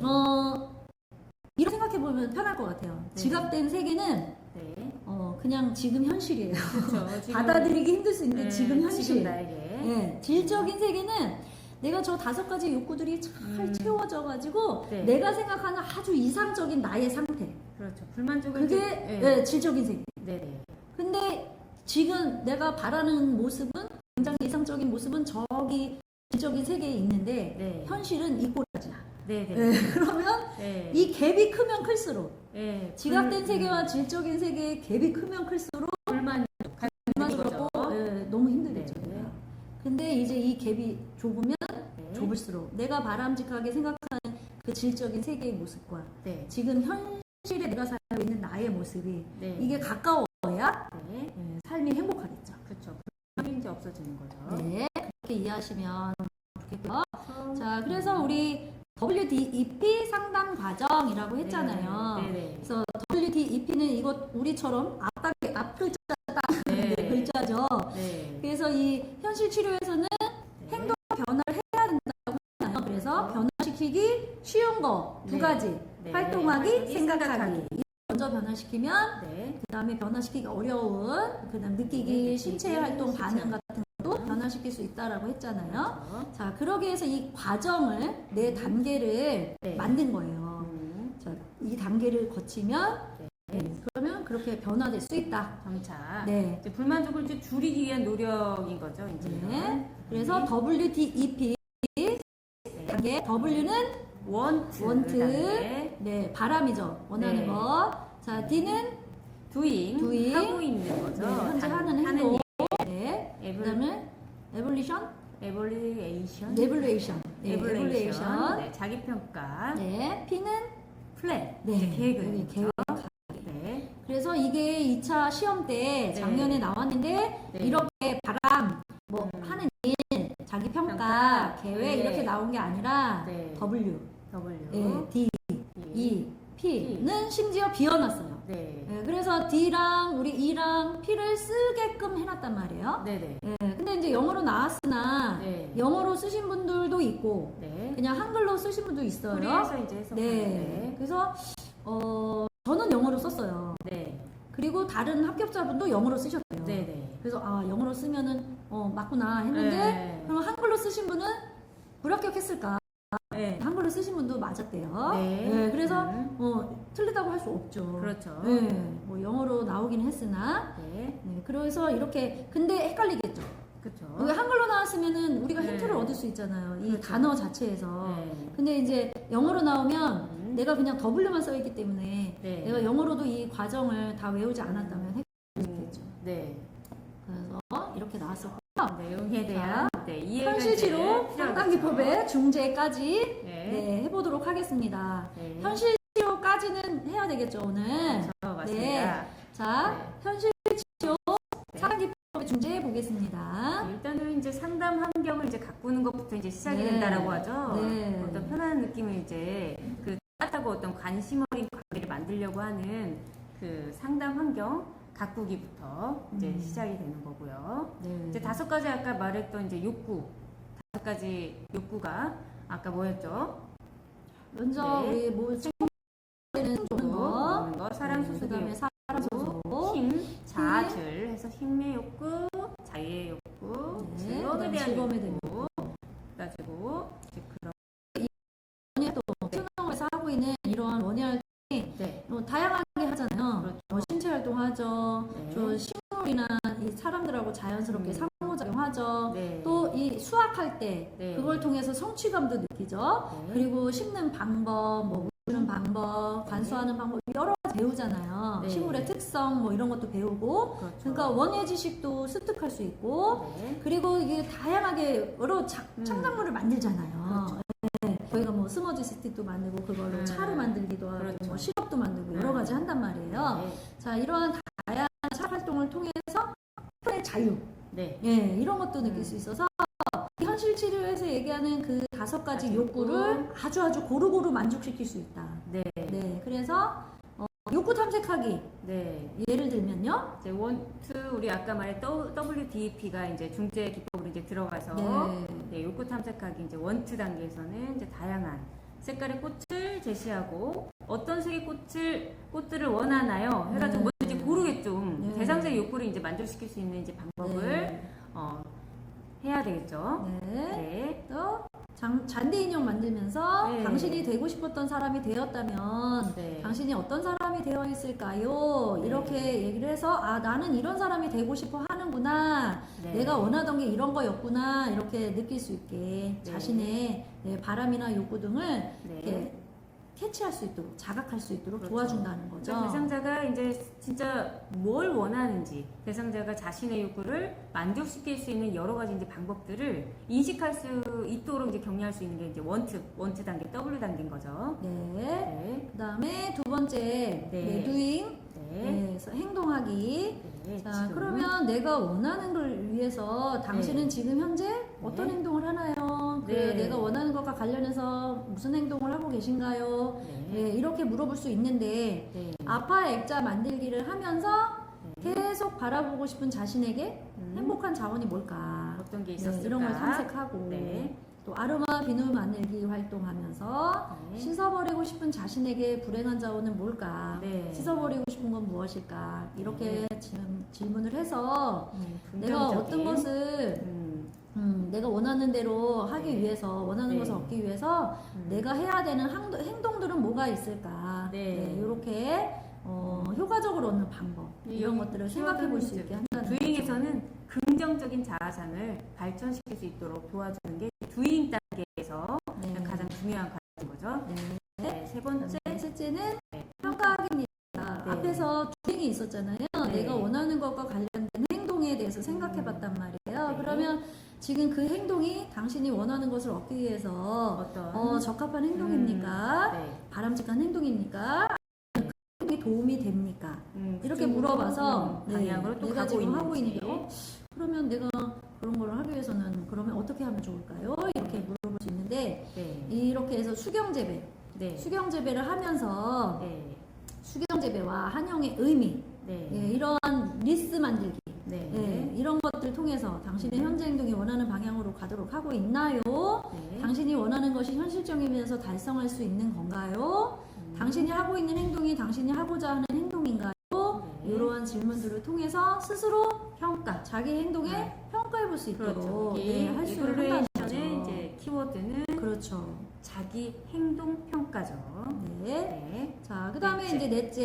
B: 이렇게 생각해 보면 편할 것 같아요.
A: 네.
B: 지각된 세계는
A: 네.
B: 그냥 지금 현실이에요.
A: 그렇죠. 지금
B: 받아들이기 힘들 수 있는 지금 현실.
A: 지금 나에게.
B: 네. 질적인 세계는 내가 저 5가지 욕구들이 잘 채워져가지고
A: 네.
B: 내가 생각하는 아주 이상적인 나의 상태.
A: 그렇죠. 불만족을
B: 그게
A: 네.
B: 질적인 세계.
A: 네.
B: 근데 지금 내가 바라는 모습은 굉장히 이상적인 모습은 저기 질적인 세계에 있는데
A: 네.
B: 현실은 이 꼬라지야.
A: 네.
B: 그러면
A: 네.
B: 이 갭이 크면 클수록
A: 네.
B: 지각된 세계와 질적인 세계의 갭이 크면 클수록 불만스럽고 너무 힘들겠죠.
A: 네.
B: 근데 이제 이 갭이 좁으면
A: 네.
B: 좁을수록 내가 바람직하게 생각하는 그 질적인 세계의 모습과
A: 네.
B: 지금 현실에 내가 살고 있는 나의 모습이
A: 네.
B: 이게 가까워야
A: 네.
B: 삶이 행복하겠죠.
A: 그렇죠. 불만이 이제 없어지는 거죠.
B: 네, 그렇게 이해하시면 좋겠고요. 자, 그래서 우리 WDEP 상담 과정이라고 했잖아요.
A: 네.
B: 그래서 WDEP는 이것 우리처럼 앞 글자 딱
A: 네.
B: 글자죠.
A: 네.
B: 그래서 이 현실 치료에서는 행동 변화를 해야 된다고 하잖아요. 그래서 변화시키기 쉬운 거 두
A: 네.
B: 가지.
A: 네.
B: 활동하기, 생각하기. 이거 먼저 변화시키면
A: 네.
B: 그 다음에 변화시키기 어려운 그다음 느끼기,
A: 네,
B: 신체
A: 느끼기,
B: 활동
A: 신체
B: 반응 같은 것도 변화시킬 수 있다라고 했잖아요.
A: 그렇죠.
B: 자, 그러기 위해서 이 과정을 네 단계를
A: 네.
B: 만든 거예요. 자, 이 단계를 거치면 그러면 그렇게 변화될 수 있다.
A: 점차
B: 네.
A: 이제 불만족을 이제 줄이기 위한 노력인 거죠. 이제.
B: 네. 그래서 WDEP 단계 W는
A: 원트.
B: 네, 바람이죠. 원하는
A: 네.
B: 거. 자, D는
A: doing 하고 있는 거죠.
B: 네, 현재 하는 행동. 네. 그다음에 evaluation,
A: evaluation.
B: evaluation.
A: 네, 자기 평가.
B: 네, P는
A: 플랜.
B: 네,
A: 이제 계획을.
B: 여기 계획.
A: 네.
B: 그래서 이게 2차 시험 때 작년에 나왔는데
A: 네.
B: 이렇게 바람 하는 일, 자기 평가, 계획
A: 네.
B: 이렇게 나온 게 아니라
A: 네.
B: W,
A: W.
B: D, E, P는 심지어 비워놨어요.
A: 네.
B: 네, 그래서 D랑 우리 E랑 P를 쓰게끔 해놨단 말이에요.
A: 네네.
B: 네, 근데 이제 영어로 나왔으나
A: 네.
B: 영어로 쓰신 분들도 있고
A: 네.
B: 그냥 한글로 쓰신 분도 있어요.
A: 우리에서 이제 해석하는데.
B: 네. 그래서 저는 영어로 썼어요.
A: 네.
B: 그리고 다른 합격자분도 영어로 쓰셨대요.
A: 네네.
B: 그래서 영어로 쓰면은 맞구나 했는데
A: 네.
B: 그럼 한글로 쓰신 분은 불합격했을까?
A: 네.
B: 한글로 쓰신 분도 맞았대요.
A: 네.
B: 그래서 틀리다고 할 수 없죠.
A: 그렇죠.
B: 네. 뭐 영어로 나오긴 했으나
A: 네.
B: 그래서 이렇게 근데 헷갈리겠죠.
A: 그렇죠.
B: 왜 한글로 나왔으면은 우리가
A: 네.
B: 힌트를 얻을 수 있잖아요. 이
A: 그렇죠.
B: 단어 자체에서.
A: 네.
B: 근데 이제 영어로 나오면 내가 그냥 W만 써있기 때문에
A: 네.
B: 내가 영어로도 이 과정을 다 외우지 않았다면 헷갈리겠죠.
A: 네.
B: 이렇게 나왔었고요.
A: 네, 여기에 대한 이해가
B: 현실치료
A: 이제
B: 상담기법의 중재까지
A: 네.
B: 해보도록 하겠습니다.
A: 네.
B: 현실치료까지는 해야 되겠죠, 오늘.
A: 그렇죠, 맞습니다.
B: 자,
A: 네.
B: 현실치료
A: 네.
B: 상담기법의 중재해 보겠습니다.
A: 일단은 이제 상담 환경을 이제 가꾸는 것부터 이제 시작이
B: 네.
A: 된다라고 하죠.
B: 네.
A: 어떤 편안한 느낌을 이제 그 따뜻하고 어떤 관심 어린 관계를 만들려고 하는 그 상담 환경 가꾸기부터 이제 시작이 되는 거고요.
B: 네.
A: 이제 5가지 아까 말했던 이제 욕구, 5가지 욕구가 아까 뭐였죠?
B: 먼저
A: 네.
B: 우리 뭐 생각되는
A: 먹는 거, 사랑 소수의
B: 그다음에
A: 욕구,
B: 사랑 소수,
A: 힘, 자아줄 해서 힘의 욕구, 자유의 욕구,
B: 네.
A: 즐거움에
B: 그다음에
A: 대한
B: 즐거움에 대한
A: 욕구 가지고 이제 그런
B: 원예활동, 수능에서 하고 있는 이러한 원예활동이
A: 네.
B: 다양하게 하잖아요.
A: 그렇죠.
B: 신체 활동하죠.
A: 네.
B: 저 식물이나 이 사람들하고 자연스럽게 상호작용하죠.
A: 네.
B: 또 이 수확할 때
A: 네.
B: 그걸 통해서 성취감도 느끼죠.
A: 네.
B: 그리고 심는 방법, 뭐 물는 방법, 관수하는 방법 여러 가지 배우잖아요.
A: 네.
B: 식물의 특성 뭐 이런 것도 배우고
A: 그렇죠.
B: 그러니까 원예 지식도 습득할 수 있고
A: 네.
B: 그리고 이게 다양하게 여러 창작물을 만들잖아요.
A: 그렇죠.
B: 네. 저희가 뭐 스머지 스틱도 만들고 그걸로 차를 만들기도 하고
A: 그렇죠.
B: 뭐 시럽도 만들고 여러 가지 한단 말이에요.
A: 네.
B: 자, 이러한 다양한 창 활동을 통해서 표현의 자유,
A: 네.
B: 예, 이런 것도 느낄 수 있어서 현실 치료에서 얘기하는 그 5가지 욕구를 아주 고루고루 만족시킬 수 있다.
A: 네.
B: 네, 그래서 욕구 탐색하기.
A: 네.
B: 예를 들면요.
A: 이제 우리 아까 말했던 WDEP가 이제 중재 기법으로 이제 들어가서 네, 욕구 탐색하기 이제 원트 단계에서는 이제 다양한 색깔의 꽃을 제시하고 어떤 색의 꽃들을 원하나요? 해가지고 먼저 이제 고르겠죠.
B: 네.
A: 대상자의 욕구를 이제 만족시킬 수 있는 이제 방법을 해야 되겠죠.
B: 네.
A: 네.
B: 또 잔디 인형 만들면서
A: 네.
B: 당신이 되고 싶었던 사람이 되었다면
A: 네.
B: 당신이 어떤 사람이 되어 있을까요?
A: 네.
B: 이렇게 얘기를 해서 나는 이런 사람이 되고 싶어 하는구나.
A: 네.
B: 내가 원하던 게 이런 거였구나. 이렇게 느낄 수 있게 자신의 바람이나 욕구 등을
A: 네.
B: 이렇게 캐치할 수 있도록 자각할 수 있도록
A: 그렇죠.
B: 도와준다는 거죠.
A: 그러니까 대상자가 이제 진짜 뭘 원하는지 대상자가 자신의 욕구를 만족시킬 수 있는 여러 가지 이제 방법들을 인식할 수 있도록 이제 격려할 수 있는 게 이제 원트 단계, W 단계인 거죠.
B: 네.
A: 네.
B: 그다음에 두 번째 doing.
A: 네.
B: 그래서 행동하기.
A: 네.
B: 자,
A: 지금.
B: 그러면 내가 원하는 걸 위해서 당신은 지금 현재 어떤 행동을 하나요?
A: 네.
B: 내가 원하는 것과 관련해서 무슨 행동을 하고 계신가요? 네, 이렇게 물어볼 수 있는데
A: 네.
B: 아파 액자 만들기를 하면서 계속 바라보고 싶은 자신에게 행복한 자원이 뭘까?
A: 어떤 게
B: 네,
A: 있었을까?
B: 이런 걸 탐색하고
A: 네.
B: 또 아로마 비누 만들기 활동하면서
A: 네.
B: 씻어버리고 싶은 자신에게 불행한 자원은 뭘까?
A: 네.
B: 씻어버리고 싶은 건 무엇일까? 이렇게 질문을 해서 내가
A: 긍정적인,
B: 어떤 것을 내가 원하는 대로 하기
A: 네.
B: 위해서 원하는
A: 네.
B: 것을 얻기 위해서 내가 해야 되는 행동들은 뭐가 있을까?
A: 네.
B: 이렇게 효과적으로 얻는 방법 이런 것들을 생각해 볼 수 있게 한다는
A: 두잉에서는 긍정적인 자아상을 발전시킬 수 있도록 도와주는 게 두잉 단계에서
B: 네.
A: 가장 중요한 과정인 거죠.
B: 네.
A: 네, 세 번째
B: 셋째는
A: 네.
B: 평가하기입니다.
A: 네.
B: 앞에서 두잉이 있었잖아요.
A: 네.
B: 내가 원하는 것과 관련된 행동에 대해서 생각해 봤단 말이에요.
A: 네.
B: 그러면 지금 그 행동이 당신이 원하는 것을 얻기 위해서
A: 어떤
B: 적합한 행동입니까?
A: 네.
B: 바람직한 행동입니까? 그 행동이 도움이 됩니까? 이렇게
A: 그쪽으로,
B: 물어봐서
A: 방향으로 또
B: 내가
A: 가고
B: 지금
A: 있는지.
B: 하고 있는데 그러면 내가 그런 걸 하기 위해서는 그러면 어떻게 하면 좋을까요? 이렇게 물어볼 수 있는데
A: 네.
B: 이렇게 해서 수경재배
A: 네.
B: 수경재배를 하면서
A: 네.
B: 수경재배와 한영의 의미
A: 네.
B: 이러한 리스 만들기
A: 네.
B: 이런 것들을 통해서 당신의 현재 행동이 원하는 방향으로 가도록 하고 있나요?
A: 네.
B: 당신이 원하는 것이 현실적이면서 달성할 수 있는 건가요? 당신이 하고 있는 행동이 당신이 하고자 하는 행동인가요?
A: 네.
B: 이러한 질문들을 통해서 스스로 평가, 자기 행동에 평가해 볼 수 있도록
A: 그렇죠.
B: 할 수 있는 한다는 거죠.
A: 이블루에이션의 이제 키워드는
B: 그렇죠.
A: 자기 행동 평가죠.
B: 네.
A: 네.
B: 자, 그 다음에
A: 넷째.
B: 이제 넷째,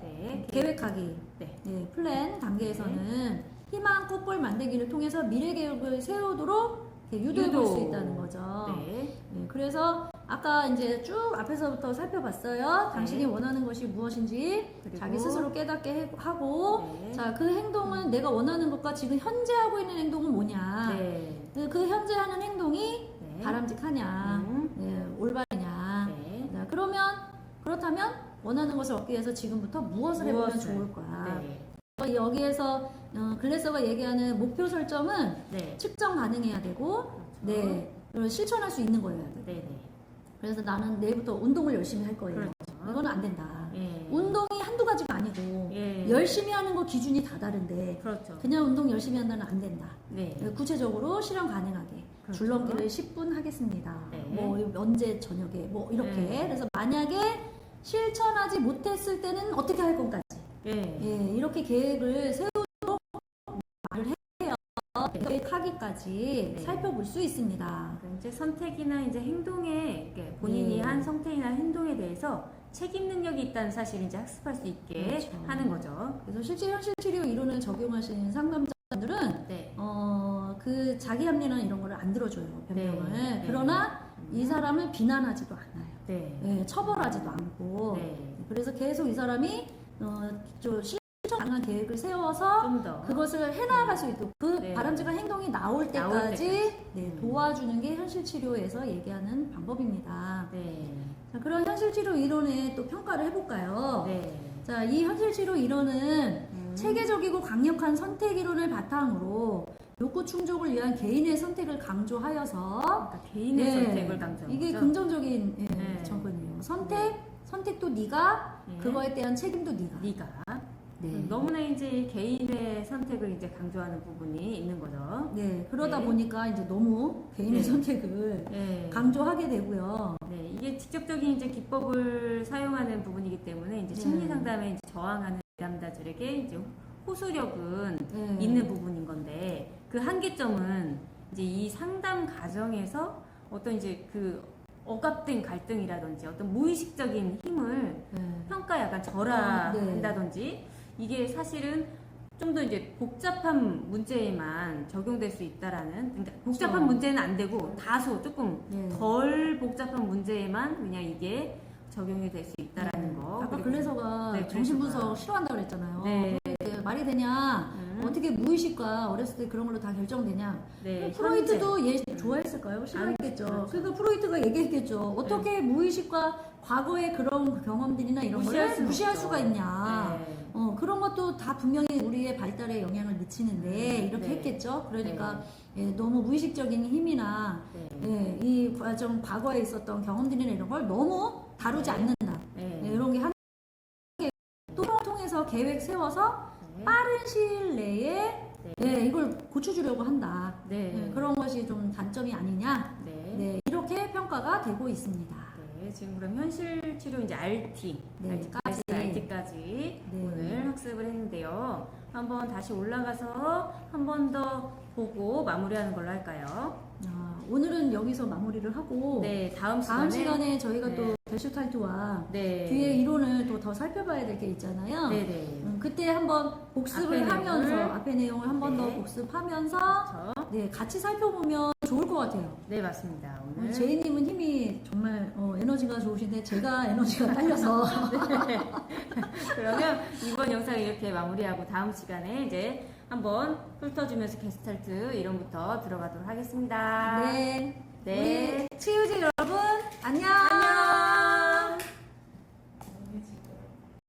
A: 네.
B: 계획하기.
A: 네.
B: 네, 플랜 단계에서는 희망 꽃볼 만들기를 통해서 미래 계획을 세우도록 이렇게 유도해 볼 수 있다는 거죠.
A: 네.
B: 네, 그래서 아까 이제 쭉 앞에서부터 살펴봤어요. 당신이 원하는 것이 무엇인지
A: 그리고
B: 자기 스스로 깨닫게 하고,
A: 네.
B: 자, 그 행동은 내가 원하는 것과 지금 현재 하고 있는 행동은 뭐냐.
A: 네.
B: 그 현재 하는 행동이
A: 네.
B: 바람직하냐, 네, 올바르냐.
A: 네.
B: 자, 그렇다면 원하는 것을 얻기 위해서 지금부터 무엇을 해보면 좋을 거야.
A: 네.
B: 여기에서 글래서가 얘기하는 목표 설정은
A: 네.
B: 측정 가능해야 되고, 네, 그리고 실천할 수 있는 거여야 돼.
A: 네. 네.
B: 그래서 나는 내일부터 운동을 열심히 할 거예요.
A: 그렇죠.
B: 이거는 안 된다.
A: 예.
B: 운동이 한두 가지가 아니고
A: 예.
B: 열심히 하는 거 기준이 다 다른데
A: 그렇죠.
B: 그냥 운동 열심히 한다는 안 된다.
A: 네.
B: 구체적으로 실현 가능하게
A: 그렇죠.
B: 줄넘기를 10분 하겠습니다.
A: 네.
B: 뭐 언제 저녁에 뭐 이렇게.
A: 네.
B: 그래서 만약에 실천하지 못했을 때는 어떻게 할 건가지.
A: 예.
B: 예, 이렇게 계획을 세우도록 말을 해요. 계획하기까지
A: 네.
B: 살펴볼 수 있습니다.
A: 이제 선택이나 이제 행동에 이렇게 본인이
B: 네.
A: 한 선택이나 행동에 대해서 책임 능력이 있다는 사실을 이제 학습할 수 있게
B: 그렇죠.
A: 하는 거죠.
B: 그래서 실제 현실 치료 이론을 적용하시는 상담자들은
A: 네.
B: 그 자기 합리나 이런 거를 안 들어줘요, 변명을.
A: 네.
B: 그러나 이 사람을 비난하지도 않아요.
A: 네.
B: 네, 처벌하지도 않고.
A: 네.
B: 그래서 계속 이 사람이 좀 실천 가능한 계획을 세워서
A: 좀 더.
B: 그것을 해나갈 수 있도록 그
A: 네.
B: 바람직한 행동이 나올 때까지, 네,
A: 음.
B: 도와주는 게 현실 치료에서 얘기하는 방법입니다.
A: 네.
B: 자, 그런 현실 치료 이론의 또 평가를 해볼까요?
A: 네.
B: 자, 이 현실 치료 이론은 체계적이고 강력한 선택 이론을 바탕으로 욕구 충족을 위한 개인의 선택을 강조하여서
A: 그러니까 개인의
B: 네,
A: 선택을 강조하는
B: 이게
A: 거죠.
B: 긍정적인
A: 네.
B: 접근이에요. 선택도 네가,
A: 네.
B: 그거에 대한 책임도 네가.
A: 네가
B: 네.
A: 너무나 이제 개인의 선택을 이제 강조하는 부분이 있는 거죠.
B: 네, 그러다
A: 네.
B: 보니까 이제 너무 개인의
A: 네.
B: 선택을
A: 네.
B: 강조하게 되고요.
A: 네, 이게 직접적인 이제 기법을 사용하는 부분이기 때문에 이제 심리 상담에 이제 저항하는 내담자들에게 이제 호소력은
B: 네.
A: 있는 부분인 건데 그 한계점은 이제 이 상담 과정에서 어떤 이제 그 억압된 갈등이라든지 어떤 무의식적인 힘을
B: 네.
A: 평가 약간 절하한다든지 이게 사실은 좀 더 이제 복잡한 문제에만 적용될 수 있다라는 그러니까 복잡한
B: 그렇죠.
A: 문제는 안 되고 다소 조금
B: 네.
A: 덜 복잡한 문제에만 그냥 이게 적용이 될 수 있다라는 거.
B: 아까
A: 그리고
B: 글래서가
A: 네,
B: 정신분석
A: 글래서가.
B: 싫어한다고 그랬잖아요.
A: 네.
B: 그게 말이 되냐? 어떻게 무의식과 어렸을 때 그런 걸로 다 결정되냐?
A: 네,
B: 프로이트도 얘 좋아했을까요? 싫어했겠죠.
A: 그렇죠.
B: 그러니까 프로이트가 얘기했겠죠. 어떻게 무의식과 과거의 그런 경험들이나 이런
A: 무시할
B: 거를
A: 수는
B: 무시할
A: 없죠.
B: 수가 있냐?
A: 네.
B: 그런 것도 다 분명히 우리의 발달에 영향을 미치는데 이렇게
A: 네.
B: 했겠죠. 그러니까 너무 무의식적인 힘이나
A: 네.
B: 이 과정 과거에 있었던 경험들이나 이런 걸 너무 다루지 않는다.
A: 네.
B: 이런 게 한 또 통해서 계획 세워서
A: 네.
B: 빠른 시일 내에 이걸 고쳐주려고 한다.
A: 네.
B: 그런 것이 좀 단점이 아니냐.
A: 네.
B: 네, 이렇게 평가가 되고 있습니다.
A: 네, 지금 그럼 현실 치료 이제 RT,
B: 네,
A: RT까지
B: 네.
A: 오늘 학습을 했는데요. 한번 다시 올라가서 한 번 더 보고 마무리하는 걸로 할까요?
B: 오늘은 여기서 마무리를 하고
A: 네, 다음
B: 시간에 저희가
A: 네.
B: 또 게슈탈트와
A: 네.
B: 뒤에 이론을 또 더 살펴봐야 될 게 있잖아요.
A: 네네.
B: 그때 한번 복습을
A: 앞에
B: 하면서
A: 내용을.
B: 앞에 내용을 한 번 더
A: 네.
B: 복습하면서
A: 그렇죠.
B: 네, 같이 살펴보면 좋을 것 같아요.
A: 네, 맞습니다. 오늘
B: 제이님은 힘이 정말 에너지가 좋으신데 제가 에너지가 딸려서
A: 그러면 이번 영상 이렇게 마무리하고 다음 시간에 이제 한번 훑어주면서 게스탈트 이론부터 들어가도록 하겠습니다.
B: 네,
A: 네.
B: 우리 치유지 여러분 안녕.